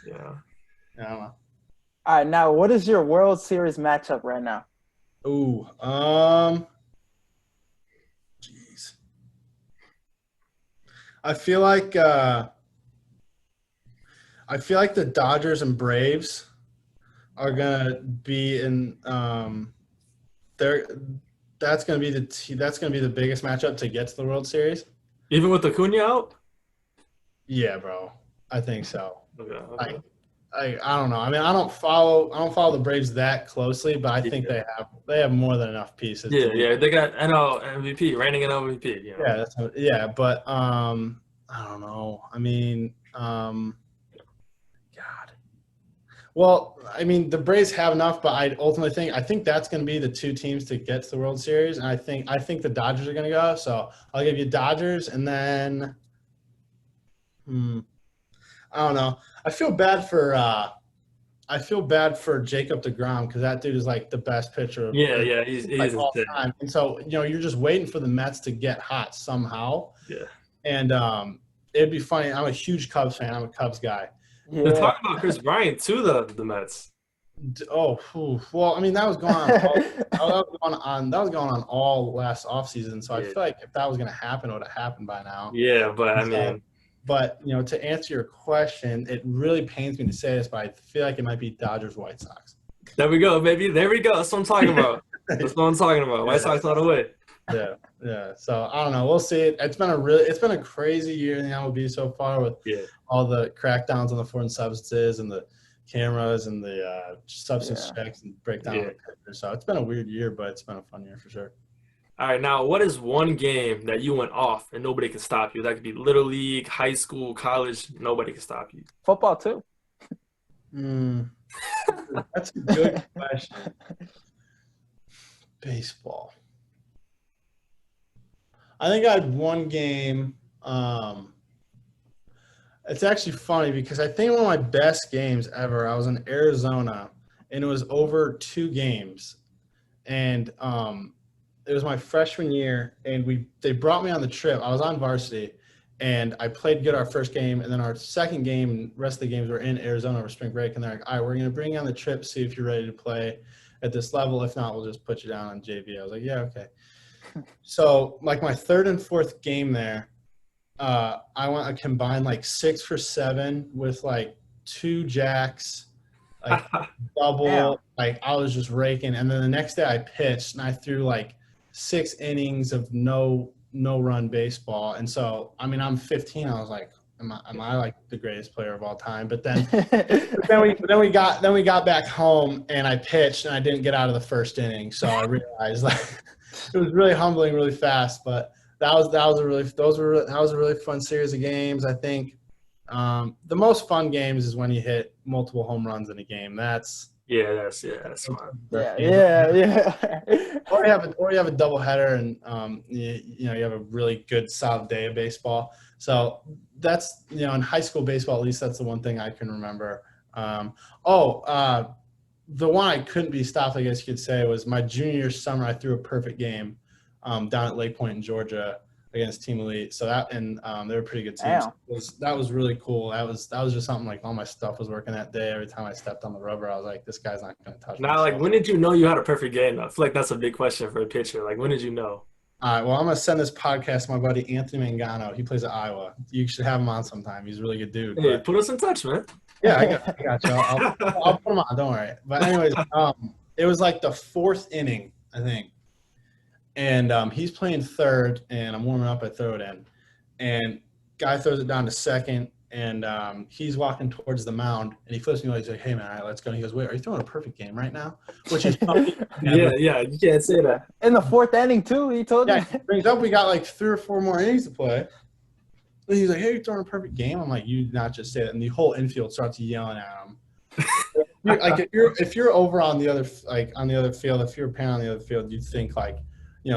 yeah. I don't know. All right, now what is your World Series matchup right now? Ooh, jeez. I feel like the Dodgers and Braves are gonna be in. That's gonna be the biggest matchup to get to the World Series. Even with Acuna out. Yeah, bro. I think so. Okay. I don't know. I mean, I don't follow the Braves that closely, but I think they have more than enough pieces. Yeah, they got NL MVP, reigning NL MVP. Yeah, but I don't know. I mean, God. Well, I mean, the Braves have enough, but I think that's going to be the two teams to get to the World Series, and I think the Dodgers are going to go. So I'll give you Dodgers, and then I don't know. I feel bad for Jacob deGrom because that dude is like the best pitcher. He's like all time. And so you're just waiting for the Mets to get hot somehow. Yeah. And it'd be funny. I'm a huge Cubs fan. I'm a Cubs guy. Yeah. They're talking about Chris Bryant to the Mets. Oh, well, I mean that was going on. That was going on all last offseason. So I feel like if that was going to happen, it would have happened by now. Yeah, but I mean. But, to answer your question, it really pains me to say this, but I feel like it might be Dodgers White Sox. There we go, baby. There we go. That's what I'm talking about. That's what I'm talking about. White Sox all the way. Yeah. So I don't know. We'll see. It's been a crazy year in the MLB so far with all the crackdowns on the foreign substances and the cameras and the substance checks and breakdown of the pitchers. So it's been a weird year, but it's been a fun year for sure. All right, now what is one game that you went off and nobody can stop you? That could be Little League, high school, college. Nobody can stop you. Football too. That's a good question. Baseball. I think I had one game. It's actually funny because I think one of my best games ever, I was in Arizona, and it was over 2 games. And it was my freshman year, and they brought me on the trip. I was on varsity, and I played good our first game, and then our second game and rest of the games were in Arizona over spring break, and they're like, all right, we're going to bring you on the trip, see if you're ready to play at this level. If not, we'll just put you down on JV. I was like, yeah, okay. So, like, my third and fourth game there, I went a combined, 6 for 7 with, 2 jacks, double. Damn. I was just raking. And then the next day I pitched, and I threw, 6 innings of no-run baseball. And so, I mean, I'm 15. I was like, am I the greatest player of all time? But then we got back home, and I pitched, and I didn't get out of the first inning. So I realized it was really humbling, really fast. But that was a really fun series of games. I think the most fun games is when you hit multiple home runs in a game. That's smart. Yeah. Or you have a doubleheader, and you have a really good solid day of baseball. So that's in high school baseball, at least that's the one thing I can remember. The one I couldn't be stopped, I guess you could say, was my junior summer. I threw a perfect game down at Lake Point in Georgia against Team Elite. So that, and they were pretty good teams. That was really cool. That was just something all my stuff was working that day. Every time I stepped on the rubber, I was like, this guy's not going to touch me. Now, when did you know you had a perfect game? I feel like that's a big question for a pitcher. When did you know? All right, well, I'm going to send this podcast to my buddy Anthony Mangano. He plays at Iowa. You should have him on sometime. He's a really good dude. Hey, put us in touch, man. Yeah, I got you. I'll put him on. Don't worry. But anyways, it was the 4th inning, I think. And he's playing third, and I'm warming up. I throw it in. And guy throws it down to second, and he's walking towards the mound, and he flips me. He's like, hey, man, all right, let's go. And he goes, wait, are you throwing a perfect game right now? Which is yeah, you can't say that. In the 4th inning, too, he told you? Yeah, he brings up we got 3 or 4 more innings to play. And he's like, hey, you're throwing a perfect game? I'm like, you did not just say that. And the whole infield starts yelling at him. If you're over on the other field, if you're a parent on the other field, you'd think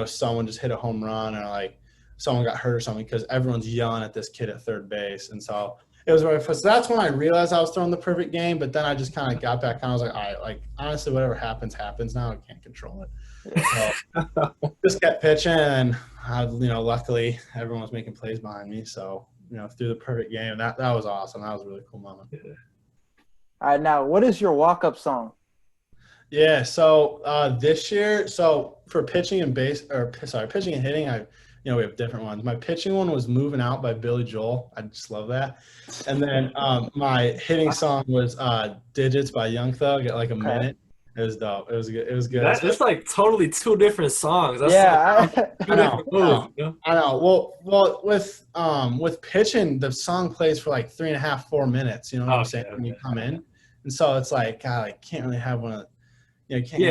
someone just hit a home run or someone got hurt or something because everyone's yelling at this kid at third base. And so it was very fun. So that's when I realized I was throwing the perfect game. But then I just kind of got back and I was like, all right, honestly, whatever happens now. I can't control it. So just kept pitching, and luckily everyone was making plays behind me. So threw the perfect game. That was awesome. That was a really cool moment. All right, now what is your walk-up song? Yeah, so this year, for pitching and pitching and hitting, we have different ones. My pitching one was "Moving Out" by Billy Joel. I just love that. And then my hitting song was "Digits" by Young Thug at a minute. It was dope. It was good. It was good. That's totally 2 different songs. That's I know. Well, with pitching, the song plays for 3.5, 4 minutes. You know what I'm saying? When you come in, and so it's God, I can't really have one of. You can't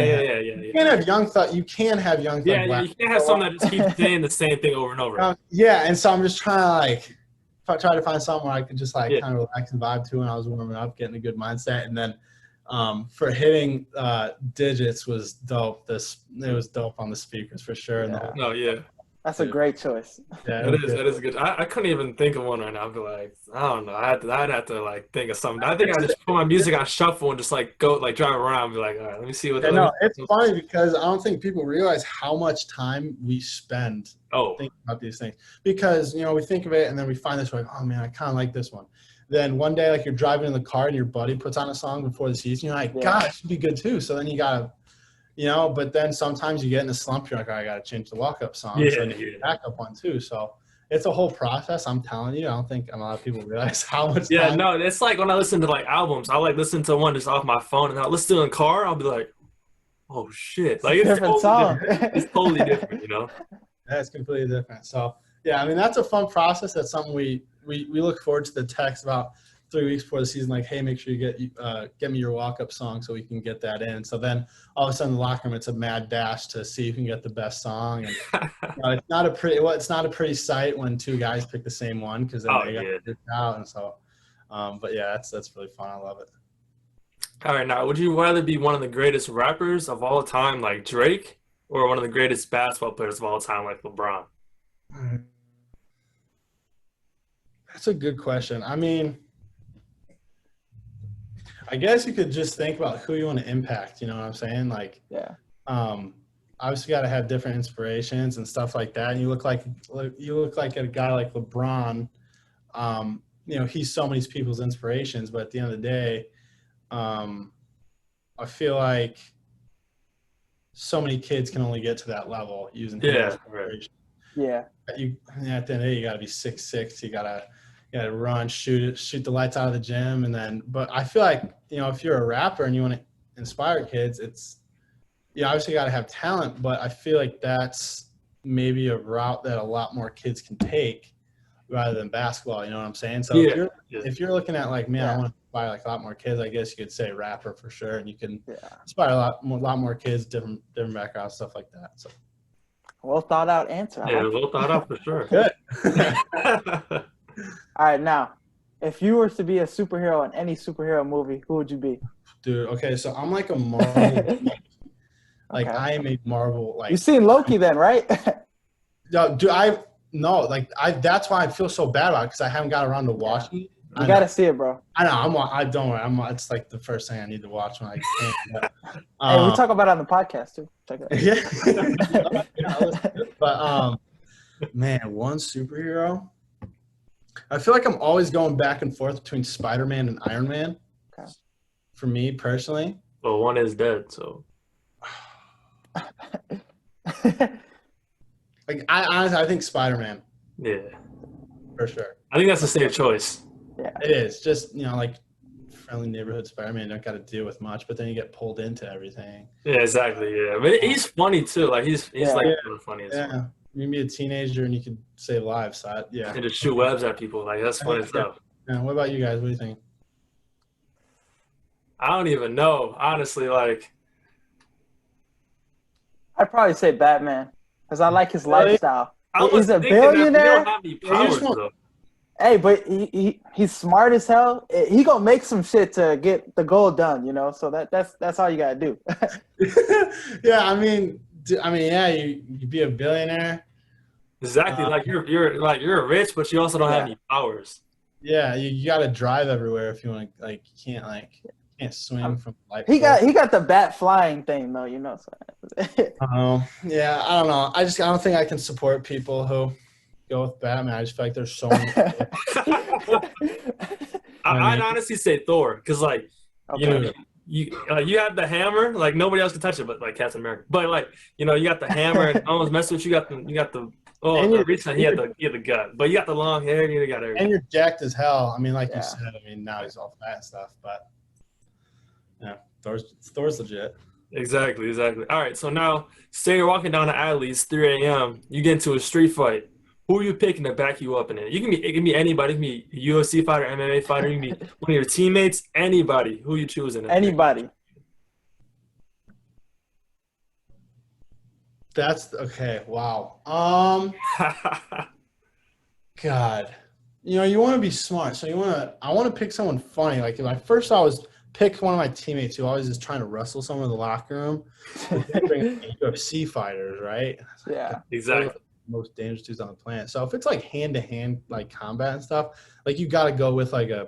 have Young Thug. You can have Young Thug. Yeah, you can't have someone that just keeps saying the same thing over and over. And so I'm just trying to try to find something where I could just kind of relax and vibe to when I was warming up, getting a good mindset, and then. For hitting digits was dope. It was dope on the speakers for sure. That's a great choice. Yeah, it is good. I couldn't even think of one right now. I'd be I don't know. I'd have to think of something. I think I just put my music on shuffle and just go drive around and be all right, let me see what. It's funny because I don't think people realize how much time we spend thinking about these things. Because we think of it and then we find this oh man, I kind of like this one. Then one day, you're driving in the car and your buddy puts on a song before the season. You're like, God, it should be good too. So then you got to, but then sometimes you get in a slump. You're like, I got to change the walk-up song. So you get backup one too. So it's a whole process. I'm telling you, I don't think a lot of people realize how much time. Yeah, no, it's when I listen to albums. I listen to one just off my phone and I listen to it in the car. I'll be like, Oh shit! It's Like a it's different totally song. different. It's totally different, you know. That's completely different. So yeah, I mean that's a fun process. That's something we look forward to the text about 3 weeks before the season. Like, hey, make sure you get me your walk up song so we can get that in. So then all of a sudden in the locker room it's a mad dash to see who can get the best song. And it's not a pretty sight when two guys pick the same one because then they got it out. And so, but yeah, that's really fun. I love it. All right, now would you rather be one of the greatest rappers of all time, like Drake, or one of the greatest basketball players of all time, like LeBron? That's a good question. I mean, I guess you could just think about who you want to impact. You know what I'm saying? Like, Yeah. Obviously, got to have different inspirations and stuff like that. And you look like a guy like LeBron. He's so many people's inspirations, but at the end of the day, I feel like so many kids can only get to that level using him as inspiration. Yeah. At the end of the day, you got to be 6'6". You got to run, shoot the lights out of the gym, and then. But I feel like if you're a rapper and you want to inspire kids, it's obviously got to have talent. But I feel like that's maybe a route that a lot more kids can take rather than basketball. You know what I'm saying? So if you're looking at like, man, I want to inspire like a lot more kids, I guess you could say rapper for sure, and you can inspire a lot more kids, different backgrounds, stuff like that. So. Well thought out answer. Yeah, well thought out for sure. Good. All right, now, if you were to be a superhero in any superhero movie, who would you be? Dude, okay, so I'm like a Marvel. Like I am a Marvel. Like you seen Loki then, right? No, dude, that's why I feel so bad about it because I haven't got around to watching it. You gotta see it, bro. I know. Don't worry. It's like the first thing I need to watch when I can. Hey, we talk about it on the podcast too. Check it out. Yeah. But man, one superhero. I feel like I'm always going back and forth between Spider-Man and Iron Man. Okay. For me personally. Well, one is dead, so. Like I think Spider-Man. Yeah. For sure. I think that's a safe choice. Yeah. It is. Just, like friendly neighborhood Spider-Man, don't got to deal with much, but then you get pulled into everything. Yeah, exactly. Yeah. But he's funny too. Like he's like really funny as well. Yeah. You can be a teenager and you can save lives. So And just shoot webs at people. Like that's funny stuff. Yeah. What about you guys? What do you think? I don't even know. Honestly, like I'd probably say Batman because I like his lifestyle. He's a billionaire. Powers, though. Hey, but he's smart as hell. He gonna make some shit to get the goal done, So that's all you gotta do. Yeah, you be a billionaire. Exactly. Like you're rich, but you also don't have any powers. Yeah, you got to drive everywhere if you want to. Like, you can't swim from life. He got the bat flying thing though, So. Yeah, I don't know. I don't think I can support people who go with Batman. I just feel like there's so many. I'd honestly say Thor, because you have the hammer, like nobody else can touch it, but like Captain America. But like you got the hammer, and almost mess with you. Got the recently he had the gut, but you got the long hair, you got everything. And you're jacked as hell. You said. Now he's all fat and stuff, but yeah, Thor's legit. Exactly. All right, so now say you're walking down the alley, it's 3 a.m. You get into a street fight. Who are you picking to back you up in it? It can be anybody. It can be a UFC fighter, MMA fighter. It can be one of your teammates. Anybody. Who you choosing? Anybody. That's okay. Wow. God. You want to be smart, so I want to pick someone funny. Like if I first I was pick one of my teammates who always is trying to wrestle someone in the locker room. Bring UFC fighters, right? Yeah. Exactly. Most dangerous dudes on the planet. So if it's like hand-to-hand like combat and stuff, like you got to go with like a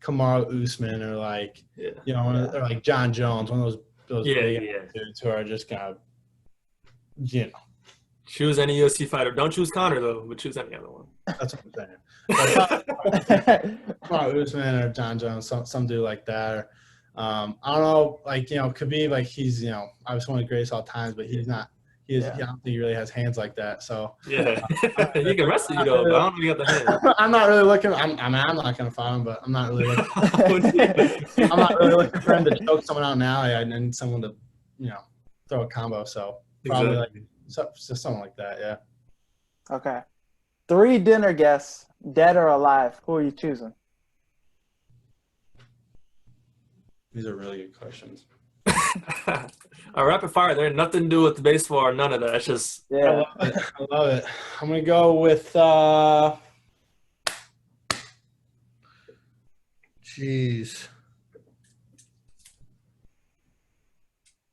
Kamaru Usman or like or like John Jones, one of those big dudes who are just kind of choose any UFC fighter. Don't choose Conor though, but choose any other one. That's what I'm saying. Kamaru Usman or John Jones, some dude like that. Or I don't know, like Khabib, like he's obviously one of the greatest of all times, but he's not. I don't think he really has hands like that. So yeah, he can wrestle you though, but I don't think he got the hands. I'm not really looking. I'm not gonna fight him, but I'm not really. I'm not really looking for him to choke someone out now. I need someone to, throw a combo. So probably Exactly. just something like that. Yeah. Okay. 3 dinner guests, dead or alive. Who are you choosing? These are really good questions. A rapid fire. There ain't nothing to do with the baseball or none of that. It's just Yeah. I love it. I'm gonna go with jeez.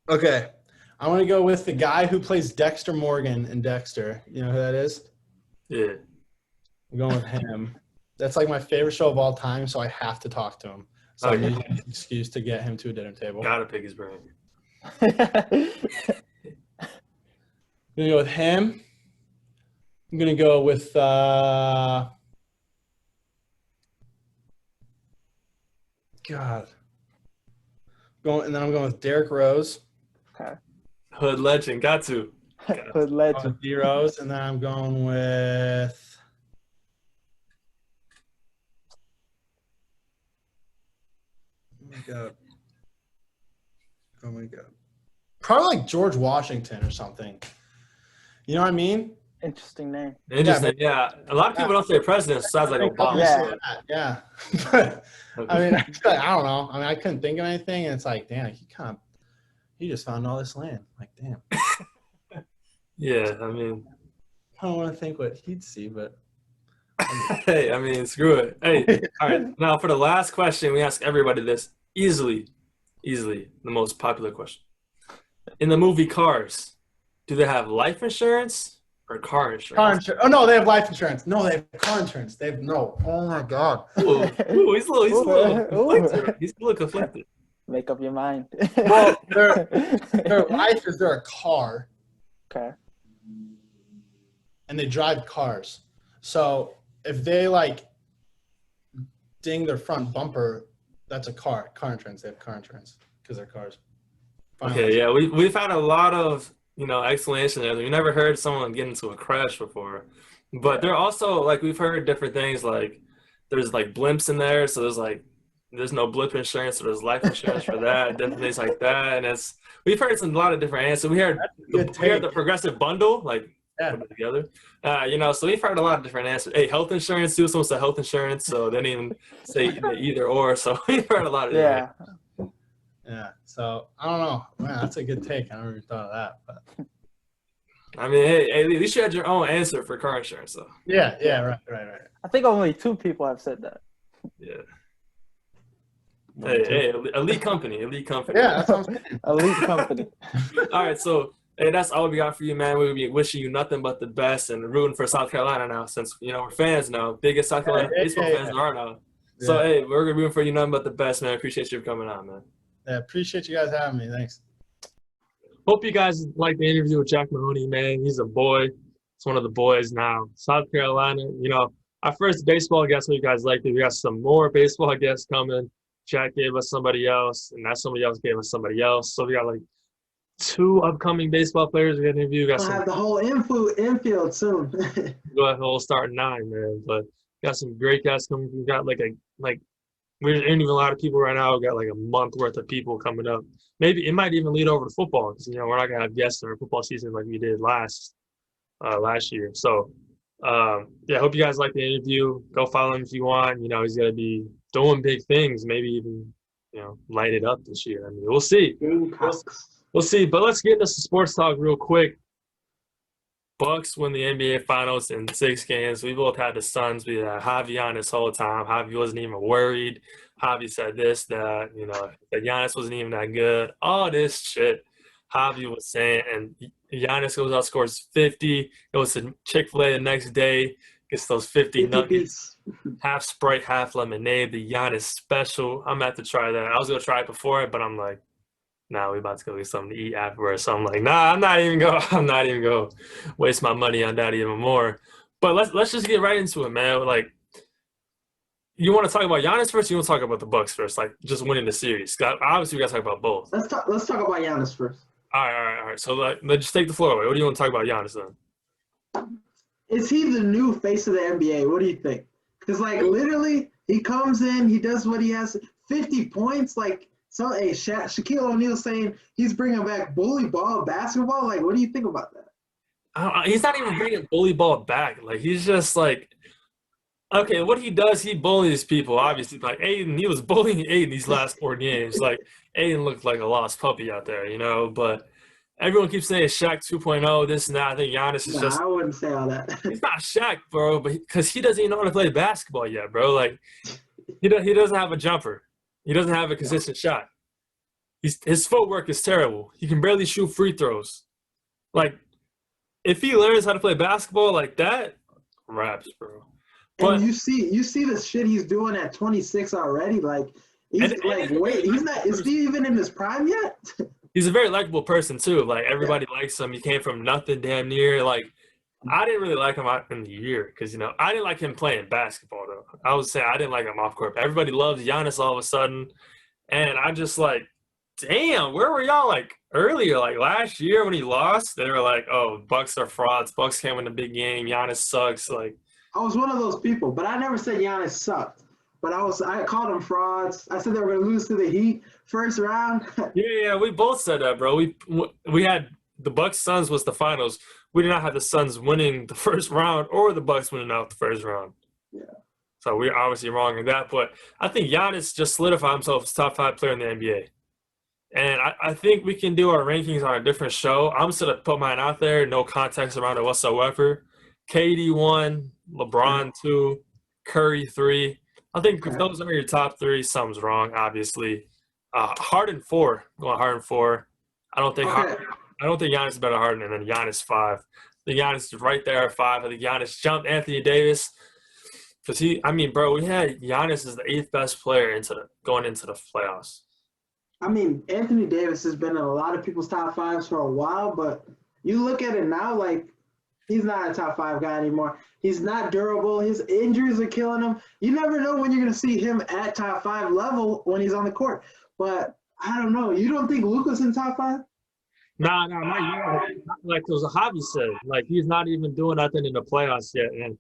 Okay. I'm gonna go with the guy who plays Dexter Morgan in Dexter. You know who that is? yeah. I'm going with him. That's like my favorite show of all time, so I have to talk to him. So I'm using an excuse to get him to a dinner table. Gotta pick his brain. I'm gonna go with him. I'm gonna go with God. And then I'm going with Derrick Rose. Okay. Hood legend. Got to. Hood legend. D Rose, and then I'm going with oh my god. Probably like George Washington or something. You know what I mean? Interesting name. Interesting. Yeah. A lot of people don't say president. Besides like Obama. Yeah. I mean, I don't know. I mean, I couldn't think of anything, and it's like, damn, he just found all this land. Like, damn. Yeah. I mean, I don't want to think what he'd see, but hey, I mean, screw it. Hey, all right. Now for the last question, we ask everybody this easily the most popular question. In the movie Cars, do they have life insurance or car insurance? car insurance. Oh no, they have life insurance. No, they have car insurance. They have no. Oh my god. Ooh, he's a little conflicted. He's a little conflicted. Make up your mind. Well, their life is they're a car. Okay. And they drive cars. So if they like ding their front bumper, that's a car insurance. They have car insurance because they're cars. Okay, yeah, we've had a lot of explanation there. We never heard someone get into a crash before, but they're also like we've heard different things like there's like blimps in there, so there's no blip insurance, so there's life insurance for that, different things like that, and we've heard a lot of different answers. We heard the progressive bundle like. Yeah. Put it together. So we've heard a lot of different answers. Hey, health insurance too. Someone said health insurance, so they didn't even say either or. So we've heard a lot of yeah. Yeah. So I don't know. Man, that's a good take. I never even thought of that. But I mean, hey, at least you had your own answer for car insurance, though. Yeah. Right. I think only 2 people have said that. Yeah. Hey, elite company. Yeah, that's what I'm saying. Elite company. All right, so hey, that's all we got for you, man. We'll be wishing you nothing but the best and rooting for South Carolina now, since we're fans now, biggest South Carolina baseball fans there are now. So hey, we're rooting for you nothing but the best, man. Appreciate you coming on, man. Yeah, appreciate you guys having me. Thanks. Hope you guys liked the interview with Jack Mahoney, man. He's a boy. It's one of the boys now. South Carolina, our first baseball guest, hope you guys liked it. We got some more baseball guests coming. Jack gave us somebody else, and that somebody else gave us somebody else. So we got like 2 upcoming baseball players we're going to interview. We'll have the whole infield soon. We'll start at 9, man. But we got some great guests coming. We got we're interviewing a lot of people right now. We got like a month worth of people coming up. Maybe it might even lead over to football because we're not gonna have guests in our football season like we did last year. So I hope you guys like the interview. Go follow him if you want. He's gonna be doing big things. Maybe even light it up this year. I mean, we'll see. We'll see. But let's get into some sports talk real quick. Bucks win the NBA Finals in 6 games. We both had the Suns. We had Javi on this whole time. Javi wasn't even worried. Javi said this, that, that Giannis wasn't even that good. All this shit Javi was saying. And Giannis goes out, scores 50. Goes to Chick-fil-A the next day. Gets those 50 nuggets. Half Sprite, half lemonade. The Giannis special. I'm going to have to try that. I was going to try it before it, but I'm like, nah, we about to go get something to eat afterwards. So I'm like, nah, I'm not even going to waste my money on that even more. But let's just get right into it, man. Like, you want to talk about Giannis first, or you want to talk about the Bucks first? Like, just winning the series. Obviously, we got to talk about both. Let's talk about Giannis first. All right. So let's just take the floor away. What do you want to talk about Giannis then? Is he the new face of the NBA? What do you think? Because, literally, he comes in, he does what he has. 50 points, So, hey, Shaquille O'Neal saying he's bringing back bully ball basketball. Like, what do you think about that? He's not even bringing bully ball back. Like, he's just like, okay, what he does, he bullies people, obviously. Like, Aiden, he was bullying Aiden these last 4 games. Like, Aiden looked like a lost puppy out there, you know? But everyone keeps saying Shaq 2.0, this and that. I think Giannis is just – I wouldn't say all that. he's not Shaq, bro, but because he doesn't even know how to play basketball yet, bro. Like, he doesn't have a jumper. He doesn't have a consistent shot. His footwork is terrible. He can barely shoot free throws. Like, if he learns how to play basketball like that, raps, bro. But and you see the shit he's doing at 26 already. Like, he's is he even in his prime yet? He's a very likable person too. Like, everybody likes him. He came from nothing damn near. Like, I didn't really like him out in the year because, you know, I didn't like him playing basketball though. I would say I didn't like him off court. Everybody loves Giannis all of a sudden, and I'm just like, damn, where were y'all like earlier? Like last year when he lost, they were like, oh, Bucks are frauds. Bucks can't win a big game. Giannis sucks. Like, I was one of those people, but I never said Giannis sucked. But I called them frauds. I said they were going to lose to the Heat first round. yeah, we both said that, bro. We had the Bucks Suns was the finals. We did not have the Suns winning the first round or the Bucks winning out the first round. Yeah. So we're obviously wrong in that. But I think Giannis just solidified himself as top 5 player in the NBA. And I think we can do our rankings on a different show. I'm just going to put mine out there, no context around it whatsoever. KD 1, LeBron 2, Curry 3. I think if those are your top 3, something's wrong, obviously. Harden 4. Going Harden 4. I don't think Giannis is better than Harden, and then Giannis 5. The Giannis is right there at 5. I think Giannis jumped Anthony Davis. Because we had Giannis as the 8th best player going into the playoffs. I mean, Anthony Davis has been in a lot of people's top 5s for a while, but you look at it now, like, he's not a top 5 guy anymore. He's not durable. His injuries are killing him. You never know when you're going to see him at top 5 level when he's on the court. But I don't know. You don't think Luka's in top 5? Nah, not yet. Like it was a hobby said. Like, he's not even doing nothing in the playoffs yet. And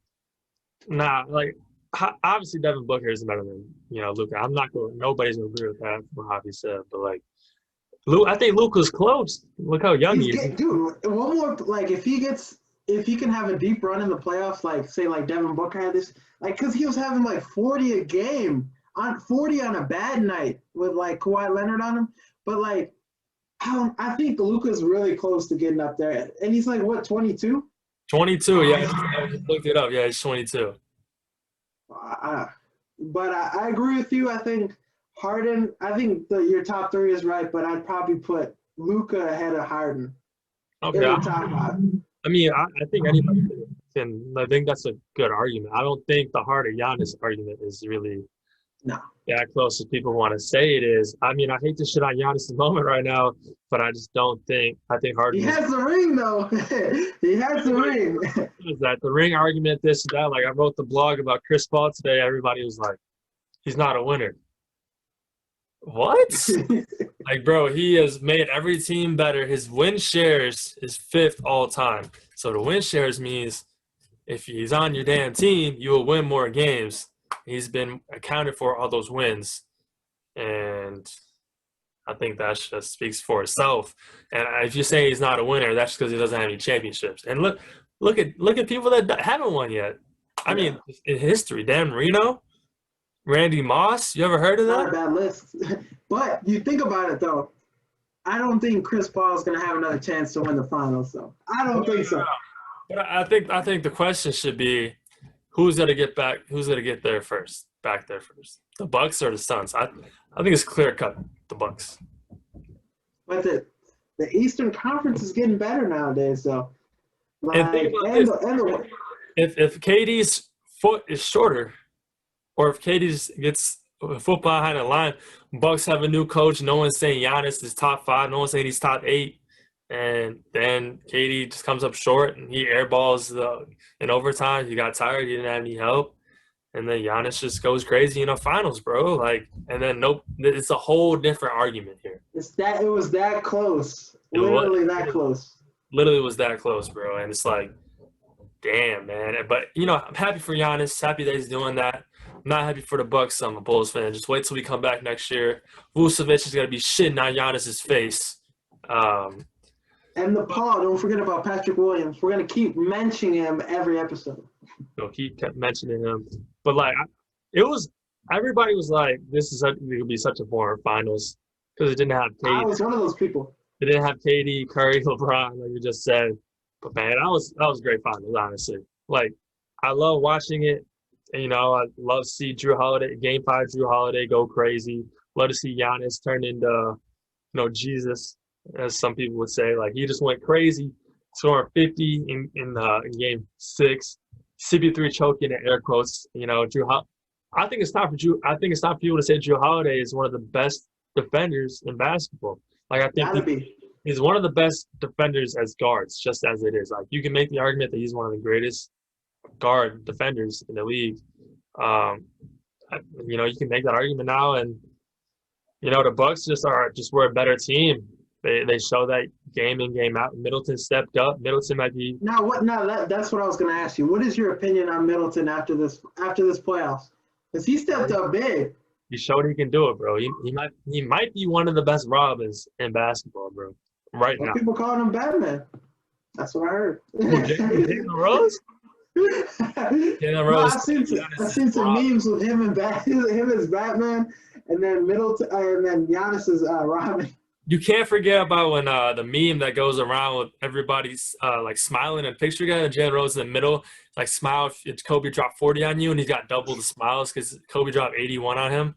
obviously Devin Booker is better than, Luka. Nobody's gonna agree with that from Javi said. But like, I think Luka's close. Look how young he is. Dude, one more, like, if he can have a deep run in the playoffs, like say like Devin Booker had this, like, because he was having like 40 a game, 40 on a bad night with like Kawhi Leonard on him. But like, I think Luka's really close to getting up there, and he's like what, 22? 22, yeah. I just looked it up. Yeah, he's 22. But I agree with you. I think Harden. I think your top 3 is right, but I'd probably put Luka ahead of Harden. Okay. In the top 5. I mean, I think anybody can. I think that's a good argument. I don't think the Harden Giannis argument is really that close as people want to say it is. I mean, I hate to shit on Giannis' moment right now, but I just don't think. I think Harden. He has the ring though. He has the ring. Is that the ring argument? This and that. Like, I wrote the blog about Chris Paul today. Everybody was like, "He's not a winner." What? Like, bro, he has made every team better. His win shares is 5th all time. So the win shares means if he's on your damn team, you will win more games. He's been accounted for all those wins. And I think that just speaks for itself. And if you're saying he's not a winner, that's because he doesn't have any championships. And look at people that haven't won yet. I mean, in history, Dan Marino, Randy Moss, you ever heard of that? Not a bad list. But you think about it, though. I don't think Chris Paul is going to have another chance to win the finals, so I don't think so. But I think the question should be, who's going to get back? Who's going to get there first? Back there first, the Bucks or the Suns? I think it's clear cut, the Bucks. But the Eastern Conference is getting better nowadays, though. Like, if KD's foot is shorter, or if KD gets a foot behind the line, Bucks have a new coach. No one's saying Giannis is top 5. No one's saying he's top 8. And then KD just comes up short, and he airballs in overtime. He got tired. He didn't have any help. And then Giannis just goes crazy in the finals, bro. Like, and then it's a whole different argument here. It was that close. Literally that close. Literally was that close, bro. And it's like, damn, man. But, I'm happy for Giannis. Happy that he's doing that. not happy for the Bucks. I'm a Bulls fan. Just wait till we come back next year. Vucevic is gonna be shitting on Giannis's face. And the Paul, don't forget about Patrick Williams. We're gonna keep mentioning him every episode. He kept mentioning him, but like everybody was like, "This is going to be such a boring finals," because it didn't have I KD. was one of those people. It didn't have KD, Curry, LeBron, like you just said. But man, that was a great finals, honestly. Like, I love watching it. And, you know, I love to see Drew Holiday, Game 5, Drew Holiday go crazy. Love to see Giannis turn into, you know, Jesus, as some people would say. Like, he just went crazy, scoring 50 in Game 6. CP3 choking in air quotes. You know, I think it's time for people to say Drew Holiday is one of the best defenders in basketball. Like, I think he's one of the best defenders as guards, just as it is. Like, you can make the argument that he's one of the greatest guard defenders in the league. You know, you can make that argument now, and you know the Bucks were a better team. They show that game in, game out. Middleton stepped up. Middleton might be That's what I was going to ask you. What is your opinion on Middleton after this playoffs? Because he stepped up big. He showed he can do it, bro. He might be one of the best Robins in basketball, bro. Right now. People calling him Batman. That's what I heard. Jalen Rose? Jalen Rose. I've seen some memes with him as Batman, and then Middleton, and then Giannis is Robin. You can't forget about when the meme that goes around with everybody's like smiling and picture guy and Jalen Rose in the middle, like smile if Kobe dropped 40 on you and he got double the smiles because Kobe dropped 81 on him.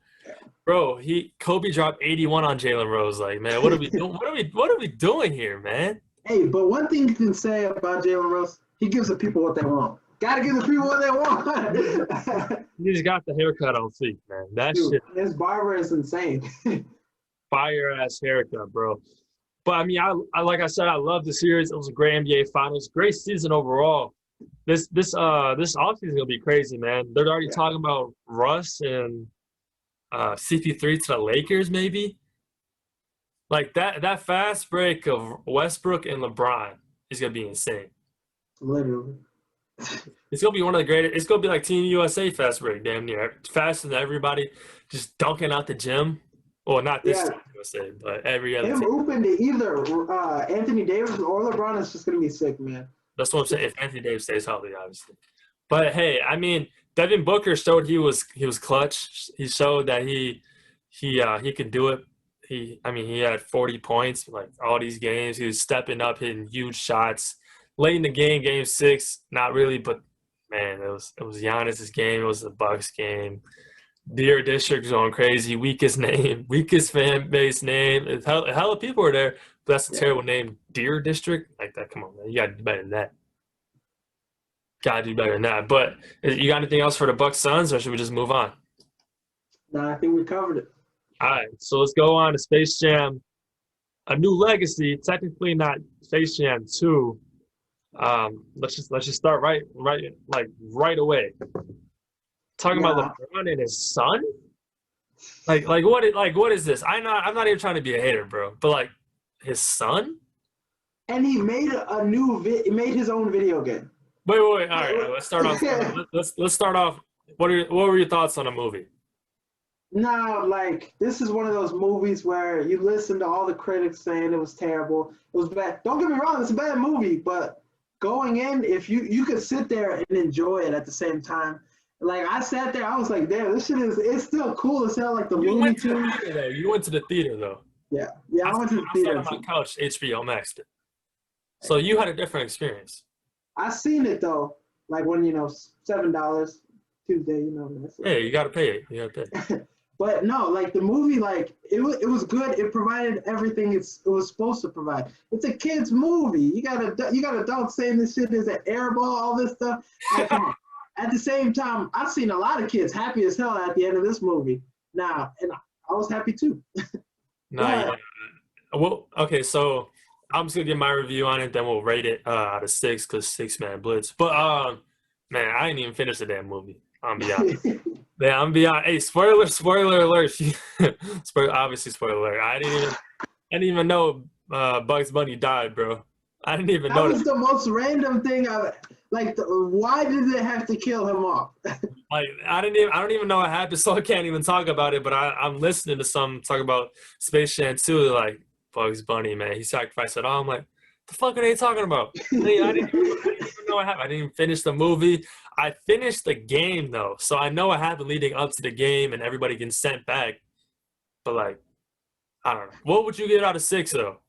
Bro, Kobe dropped 81 on Jalen Rose. Like, man, what are we doing? What are we doing here, man? Hey, but one thing you can say about Jalen Rose, he gives the people what they want. Gotta give the people what they want. He just got the haircut on fleek, man. Shit. His barber is insane. Fire ass haircut, bro. But I mean, I like I said, I love the series. It was a great NBA Finals, great season overall. This offseason is gonna be crazy, man. They're already talking about Russ and CP3 to the Lakers, maybe. Like that fast break of Westbrook and LeBron is gonna be insane. Literally. It's gonna be one of the greatest. It's gonna be like Team USA fast break, damn near faster than everybody, just dunking out the gym. Well, not this Team USA, but every other Him team. open to either Anthony Davis or LeBron is just gonna be sick, man. That's what I'm saying. If Anthony Davis stays healthy, obviously. But hey, I mean, Devin Booker showed he was clutch. He showed that he could do it. He had 40 points like all these games. He was stepping up, hitting huge shots. Late in the game, Game 6, not really, but man, it was Giannis's game. It was the Bucks game. Deer District going crazy. Weakest fan base name. Hell of people were there, but that's a terrible name. Deer District, like that. Come on, man, you gotta do better than that. Gotta do better than that. But you got anything else for the Bucks Suns, or should we just move on? No, I think we covered it. All right, so let's go on to Space Jam, A New Legacy. Technically not Space Jam 2. Let's just start right away. Talking about LeBron and his son. Like what is this? I'm not even trying to be a hater, bro. But like his son. And he made made his own video game. Wait. All right. Let's start off. Let's start off. What were your thoughts on the movie? No, like this is one of those movies where you listen to all the critics saying it was terrible, it was bad. Don't get me wrong, it's a bad movie, but going in, if you could sit there and enjoy it at the same time. Like I sat there, I was like, damn, this shit it's still cool as hell, like the Looney Tunes. You went to the theater though. Yeah, I went to the theater. I sat on my couch, HBO Max. So you had a different experience. I seen it though, like when $7 Tuesday, Hey, you gotta pay it. But no, like the movie, like it was good. It provided everything it was supposed to provide. It's a kids movie. You got adults saying this shit is an airball, all this stuff. Like, come on. At the same time, I've seen a lot of kids happy as hell at the end of this movie. Now, and I was happy too. Yeah. Well, okay, so I'm just gonna give my review on it, then we'll rate it out of 6 because 6 man Blitz. But man, I didn't even finish the damn movie. I'm be honest. Yeah, I'm be honest. Hey, spoiler alert. Obviously, spoiler alert. I didn't even know Bugs Bunny died, bro. I didn't even That know was the most random thing. Why did they have to kill him off? Like I don't even know what happened, so I can't even talk about it. But I'm listening to some talk about Space Jam 2, like Bugs Bunny, man. He sacrificed it all. I'm like, the fuck are they talking about? I didn't even know what happened. I didn't even finish the movie. I finished the game though, so I know what happened leading up to the game, and everybody getting sent back. But like, I don't know. What would you give out of 6 though?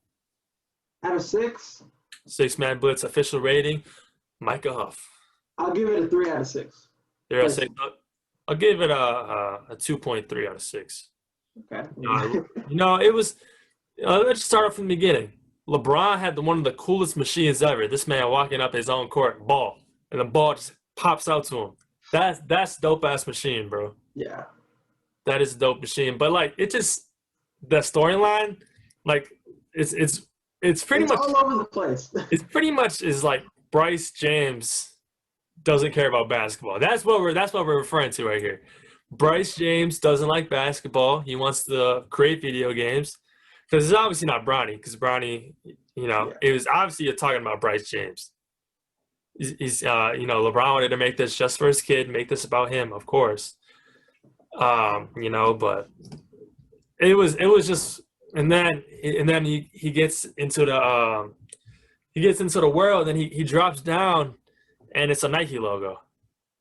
Out of 6, 6-man Blitz official rating, Micah Huff. I'll give it a 3 out of 6. 3 out of 6. I'll give it a 2.3 out of 6. Okay. It was. Let's just start off from the beginning. LeBron had one of the coolest machines ever. This man walking up his own court, ball, and the ball just pops out to him. That's dope ass machine, bro. Yeah. That is a dope machine. But like, it just the storyline, like it's pretty much all over the place. It's pretty much is like Bryce James doesn't care about basketball. That's what we're referring to right here. Bryce James doesn't like basketball. He wants to create video games. Because it's obviously not Bronny. Because Bronny, it was obviously you're talking about Bryce James. He's LeBron wanted to make this just for his kid, make this about him, of course. But it was just, and then he gets into the world, and he drops down, and it's a Nike logo.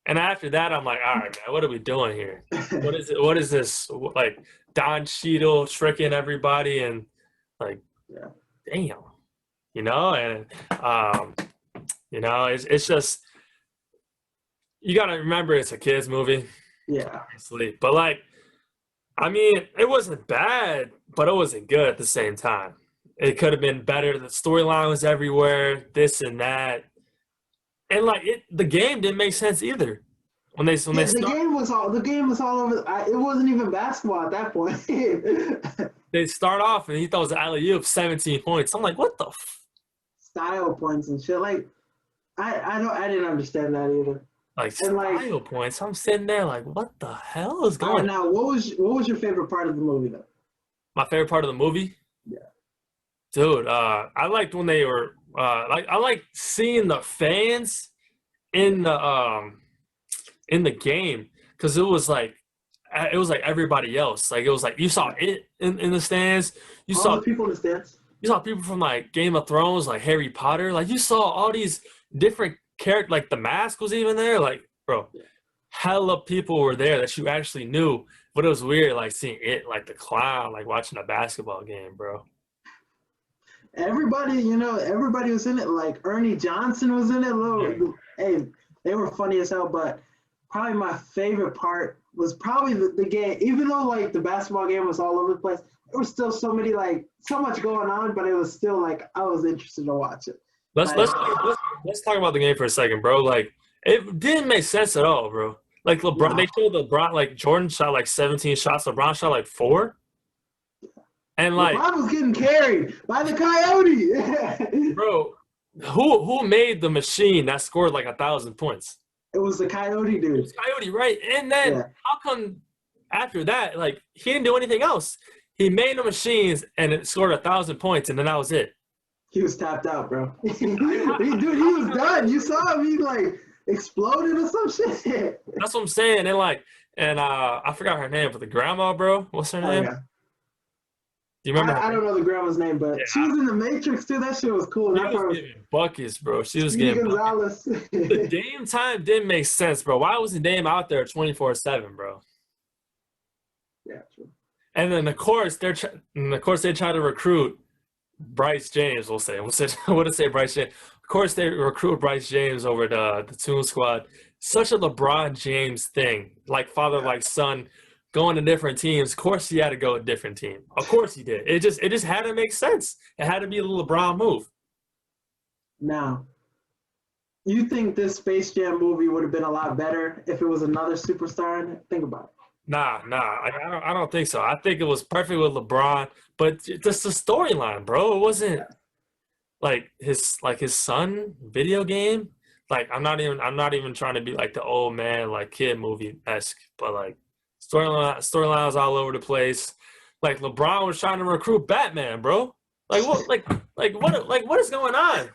And after that, I'm like, all right, man, what are we doing here? What is it? What is this? Like Don Cheadle tricking everybody, and like, damn, it's just, you got to remember it's a kid's movie. Yeah. Obviously. But like, I mean, it wasn't bad, but it wasn't good at the same time. It could have been better. The storyline was everywhere, this and that. And like the game didn't make sense either. The game was all over. It wasn't even basketball at that point. They start off and he throws an alley-oop, 17 points. I'm like, what the style points and shit. Like, I didn't understand that either. Like style points. I'm sitting there like, what the hell is going on? Now, what was your favorite part of the movie though? My favorite part of the movie? Yeah. Dude, I liked when they were I like seeing the fans in the game, because it was like everybody else. Like it was like you saw it in the stands. You saw the people in the stands. You saw people from like Game of Thrones, like Harry Potter. Like you saw all these different characters. Like the Mask was even there. Like, bro, hella people were there that you actually knew. But it was weird, like seeing it, like the clown, like watching a basketball game, bro. Everybody was in it. Like Ernie Johnson was in it. Hey, they were funny as hell. But probably my favorite part was probably the game. Even though like the basketball game was all over the place, there was still so much going on. But it was still like I was interested to watch it. Let's talk about the game for a second, bro. Like it didn't make sense at all, bro. Like LeBron, they showed LeBron, like Jordan shot like 17 shots. LeBron shot like 4. And like LeBron was getting carried by the Coyote. Bro, who made the machine that scored like 1,000 points? It was the Coyote dude. It was Coyote, right? And then how come after that, like he didn't do anything else? He made the machines and it scored 1,000 points, and then that was it. He was tapped out, bro. Dude, he was done. You saw him. He like exploded or some shit. That's what I'm saying. And I forgot her name, but the grandma, bro. What's her name? Yeah. Do you remember? I don't know the grandma's name, but she was in the Matrix too. That shit was cool. She was giving buckets, bro. She was getting buckets. The Dame time didn't make sense, bro. Why wasn't Dame out there 24/7, bro? Yeah, true. And then of course they try to recruit Bryce James. We'll say Bryce James. Of course they recruit Bryce James over the Toon Squad. Such a LeBron James thing, like father, like son. Going to different teams. Of course he had to go to a different team. Of course he did. It just had to make sense. It had to be a LeBron move. Now, you think this Space Jam movie would have been a lot better if it was another superstar in it? Think about it. Nah. I don't think so. I think it was perfect with LeBron, but just the storyline, bro. It wasn't like his son video game. Like I'm not even trying to be like the old man like kid movie-esque, but like storylines all over the place. Like LeBron was trying to recruit Batman, bro. Like what? Like what is going on?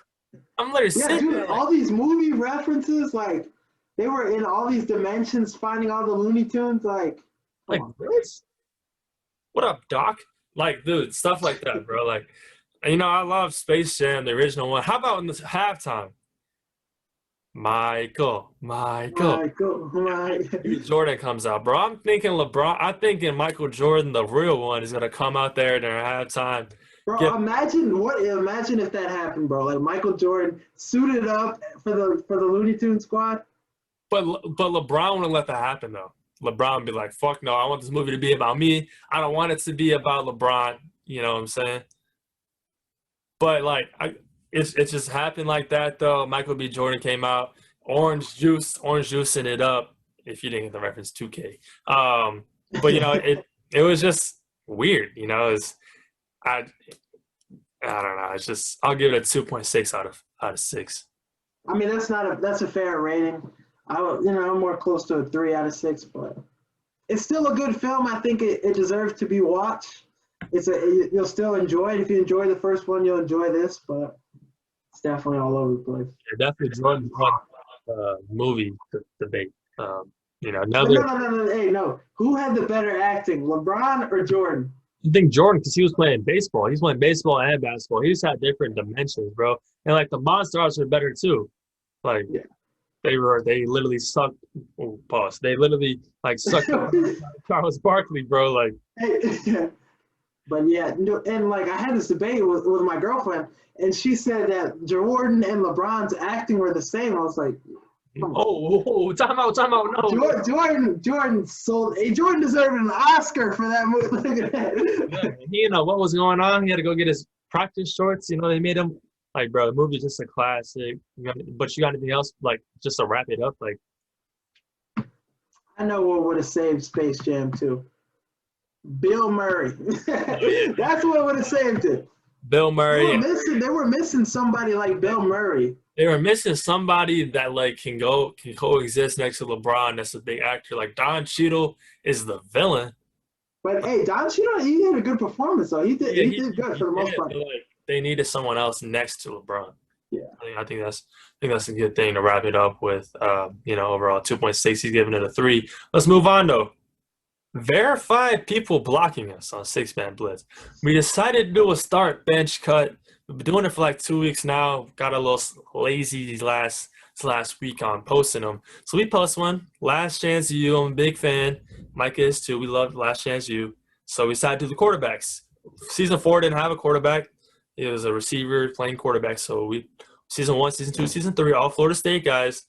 I'm literally Yeah, sitting dude, there all these movie references, like they were in all these dimensions, finding all the Looney Tunes. Like, like, what up, Doc? Like, dude, stuff like that, bro. Like, you know, I love Space Jam, the original one. How about in the halftime? Michael. Jordan comes out, bro. I'm thinking LeBron. I'm thinking Michael Jordan, the real one, is gonna come out there during halftime. Bro, imagine if that happened, bro. Like Michael Jordan suited up for the Looney Tunes squad. But LeBron wouldn't let that happen though. LeBron would be like, "Fuck no! I want this movie to be about me. I don't want it to be about LeBron." You know what I'm saying? But like, it just happened like that though. Michael B. Jordan came out, orange juicing it up. If you didn't get the reference, 2K. But you know, it was just weird. You know, I don't know. It's just I'll give it a 2.6 out of 6. I mean, that's a fair rating. I'm more close to a 3 out of 6, but it's still a good film. I think it deserves to be watched. You'll still enjoy it. If you enjoy the first one, you'll enjoy this, but it's definitely all over the place. Yeah, definitely Jordan movie debate. You know, No. Hey, no. Who had the better acting, LeBron or Jordan? I think Jordan, because he was playing baseball. He's playing baseball and basketball. He just had different dimensions, bro. And like the Monster Arts were better too. Like they literally sucked. Oh, pause. They literally like sucked Charles Barkley, bro. Like. But yeah, and like I had this debate with my girlfriend, and she said that Jordan and LeBron's acting were the same. I was like, time out, no. Jordan sold. Hey, Jordan deserved an Oscar for that movie. Look at that. Yeah, you know what was going on? He had to go get his practice shorts. You know, they made him like, bro, the movie's just a classic. But you got anything else, like, just to wrap it up? Like, I know what would have saved Space Jam 2. Bill Murray. That's what would have saved it. Bill Murray. They were missing somebody like Bill Murray. They were missing somebody that like can coexist next to LeBron. That's a big actor. Like Don Cheadle is the villain. But hey, Don Cheadle, he had a good performance though. He did good for the most part. Like, they needed someone else next to LeBron. Yeah. I think that's a good thing to wrap it up with. Overall 2.6. He's giving it a 3. Let's move on though. Verified people blocking us on 6-Man Blitz. We decided to do a start bench cut. We've been doing it for like 2 weeks now. Got a little lazy these last week on posting them. So we post one. Last Chance U. I'm a big fan. Mike is too. We love Last Chance U. So we decided to do the quarterbacks. Season 4 didn't have a quarterback. It was a receiver playing quarterback. So season 1, season 2, season 3, all Florida State guys.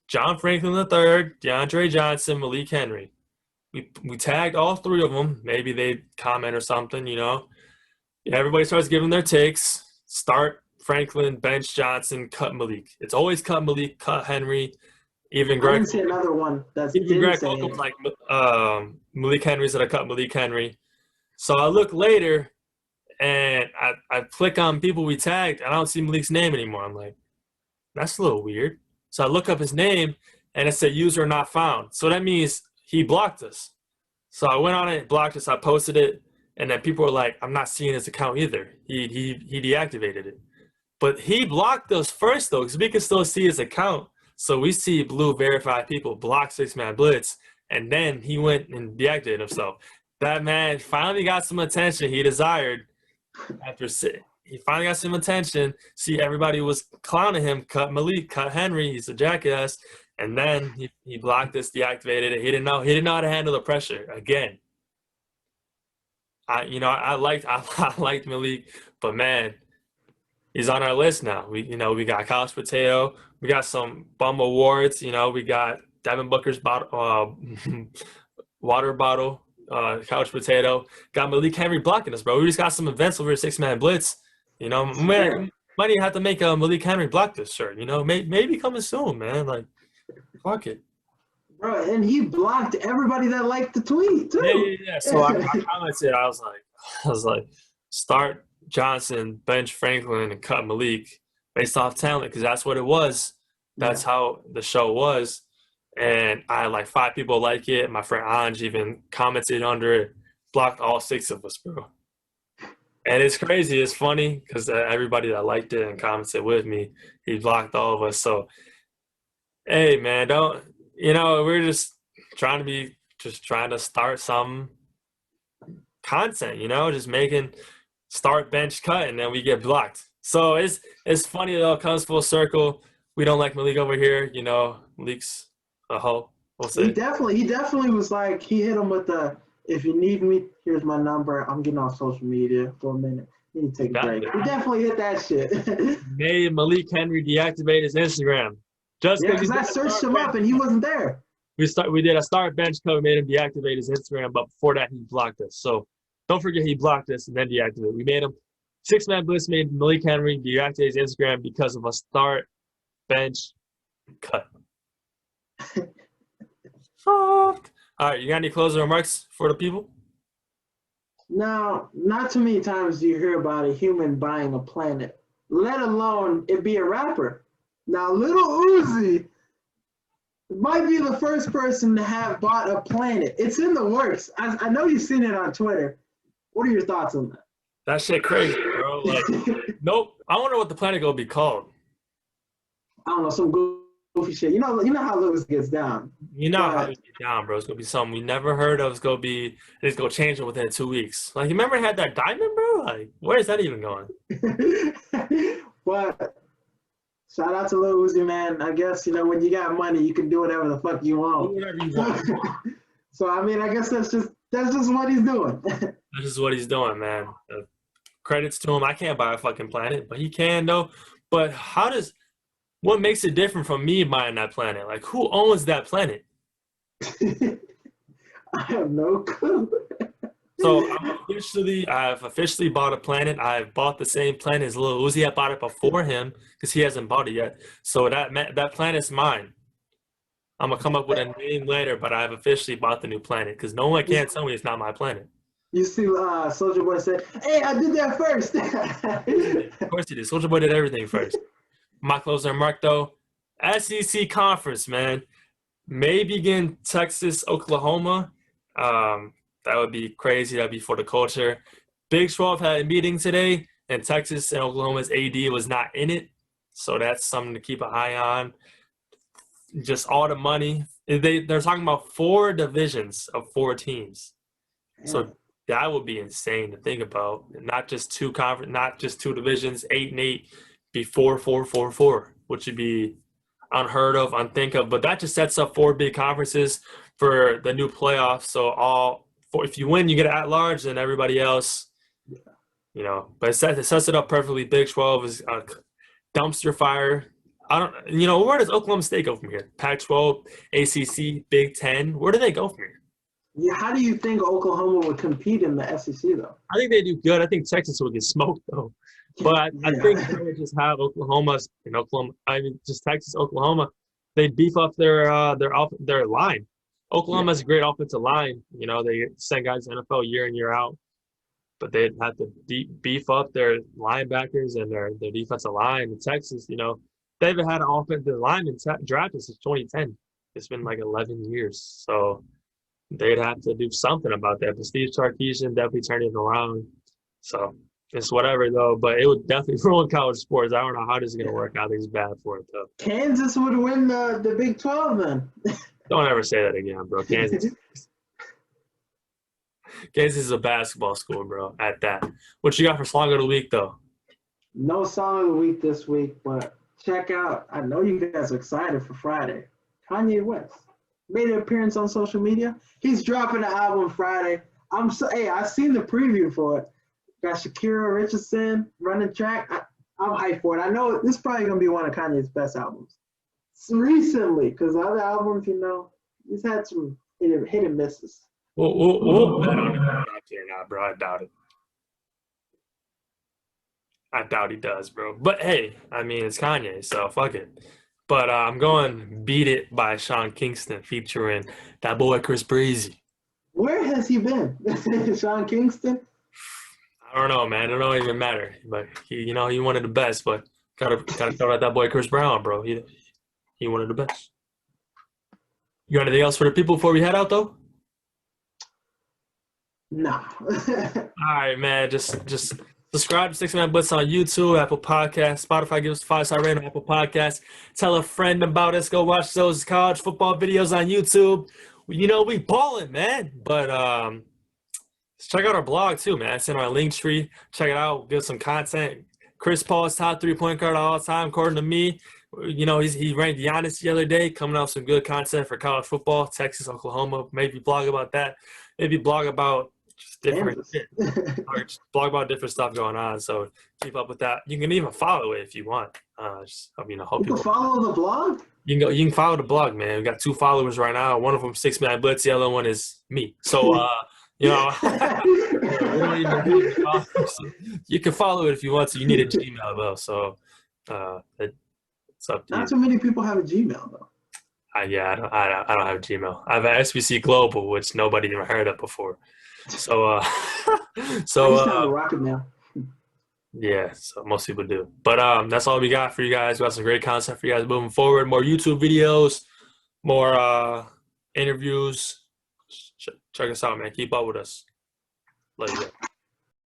John Franklin III, DeAndre Johnson, Malik Henry. We tagged all 3 of them. Maybe they comment or something, you know. Everybody starts giving their takes. Start Franklin, bench Johnson, cut Malik. It's always cut Malik, cut Henry. Even Greg. I didn't see another one. Greg Holcomb's like Malik Henry's that I cut Malik Henry. So I look later, and I click on people we tagged, and I don't see Malik's name anymore. I'm like, that's a little weird. So I look up his name, and it said user not found. So that means he blocked us. So I went on it, blocked us, I posted it, and then people were like, I'm not seeing his account either. He deactivated it. But he blocked us first, though, because we can still see his account. So we see blue verified people block 6-Man Blitz, and then he went and deactivated himself. That man finally got some attention he desired. He finally got some attention. See, everybody was clowning him, cut Malik, cut Henry, he's a jackass. And then he blocked us, deactivated it. He didn't know how to handle the pressure again. I liked Malik, but man, he's on our list now. We got Couch Potato, we got some bum awards. We got Devin Booker's water bottle, Couch Potato. Got Malik Henry blocking us, bro. We just got some events over 6-Man Blitz. Might even have to make a Malik Henry block this shirt. Maybe coming soon, man. Like. Fuck it. Bro, and he blocked everybody that liked the tweet, too. Yeah. So I commented, I was like, start Johnson, bench Franklin, and cut Malik based off talent, because that's what it was. That's how the show was. And I had like 5 people like it. My friend Anj even commented under it, blocked all 6 of us, bro. And it's crazy. It's funny because everybody that liked it and commented with me, he blocked all of us. So, hey, man, we're just trying to start some content, just making start, bench, cut, and then we get blocked. So it's funny though. It comes full circle. We don't like Malik over here. Malik's a hoe. We'll see. He definitely was like, he hit him with the, if you need me, here's my number. I'm getting off social media for a minute. You need to take a break. He definitely hit that shit. Made Malik Henry deactivate his Instagram. Just because I searched him up and he wasn't there. We did a start bench cut, made him deactivate his Instagram, but before that he blocked us. So don't forget he blocked us and then deactivated. We made him 6-man blitz, made Malik Henry deactivate his Instagram because of a start bench cut. Fuck. All right, you got any closing remarks for the people? Now, not too many times do you hear about a human buying a planet, let alone it be a rapper. Now, Lil Uzi might be the first person to have bought a planet. It's in the works. I know you've seen it on Twitter. What are your thoughts on that? That shit crazy, bro. Like, nope. I wonder what the planet gonna be called. I don't know, some goofy shit. You know how Lewis gets down. You know how he gets down, bro. It's gonna be something we never heard of. It's gonna change it within 2 weeks. Like, you remember it had that diamond, bro? Like, where is that even going? But shout out to Lil Uzi, man. I guess, when you got money, you can do whatever the fuck you want. Do whatever you want. So, I mean, I guess that's just what he's doing. This is what he's doing, man. Credits to him. I can't buy a fucking planet, but he can, though. But what makes it different from me buying that planet? Like, who owns that planet? I have no clue. So I've officially bought a planet. I've bought the same planet as Lil Uzi. I bought it before him because he hasn't bought it yet. So that planet's mine. I'm gonna come up with a name later, but I've officially bought the new planet because no one can tell me it's not my planet. You see, Soulja Boy said, "Hey, I did that first." Of course he did. Soulja Boy did everything first. My closing remark though, SEC conference, man, may begin Texas, Oklahoma. That would be crazy. That'd be for the culture. Big 12 had a meeting today, and Texas and Oklahoma's AD was not in it, so that's something to keep an eye on. Just all the money. They're talking about 4 divisions of 4 teams, so that would be insane to think about. Not just 2 divisions, 8 and 8, be 4-4-4-4, which would be unheard of, unthinkable. But that just sets up 4 big conferences for the new playoffs. So if you win, you get at large, and everybody else, But it sets it up perfectly. Big 12 is a dumpster fire. Where does Oklahoma State go from here? Pac-12, ACC, Big 10. Where do they go from here? Yeah, how do you think Oklahoma would compete in the SEC though? I think they do good. I think Texas would get smoked though. But I think they would just have just Texas, Oklahoma. They beef up their line. Oklahoma has a great offensive line. They send guys to the NFL year in, year out. But they'd have to beef up their linebackers and their defensive line. In Texas, they haven't had an offensive lineman drafted since 2010. It's been like 11 years. So they'd have to do something about that. But Steve Sarkisian definitely turned it around. So it's whatever, though. But it would definitely ruin college sports. I don't know how this is going to work out. I think it's bad for it, though. Kansas would win the Big 12 then. Don't ever say that again, bro. Kansas is a basketball school, bro, at that. What you got for Song of the Week, though? No Song of the Week this week, but check out, I know you guys are excited for Friday. Kanye West made an appearance on social media. He's dropping the album Friday. I've seen the preview for it. Got Shakira Richardson running track. I'm hyped for it. I know this is probably going to be one of Kanye's best albums. Recently, because the other albums, he's had some hit and misses. We'll bet on it after now, bro. I doubt it. I doubt he does, bro. But hey, it's Kanye, so fuck it. But I'm going Beat It by Sean Kingston featuring that boy Chris Breezy. Where has he been? Sean Kingston? I don't know, man. It don't even matter. But he one of the best, but gotta throw out that boy Chris Brown, bro. He one of the best. You got anything else for the people before we head out, though? No. All right, man. Just Subscribe to 6 Man Blitz on YouTube, Apple Podcasts, Spotify. Give us a 5-star rating on Apple Podcasts. Tell a friend about us. Go watch those college football videos on YouTube. You know, we balling, man. But check out our blog too, man. It's in our link tree. Check it out. Give some content. Chris Paul's top 3-point guard of all time, according to me. You know, he ranked Giannis the other day, coming out with some good content for college football, Texas, Oklahoma. Maybe blog about that. Maybe blog about just different shit. Or just blog about different stuff going on. So keep up with that. You can even follow it if you want. Hope you can follow the blog. You can follow the blog, man. We got 2 followers right now. One of them 6 Man Blitz. The other one is me. So you know, you can follow it if you want to. You need a Gmail though, so it's up to you. Not too many people have a Gmail though. Yeah, I don't have a Gmail. I have an SBC Global, which nobody even heard of before. So I used to have a Rocket Mail. Yeah, so most people do. But that's all we got for you guys. We got some great content for you guys moving forward. More YouTube videos, more interviews. Check us out, man. Keep up with us. Love you guys.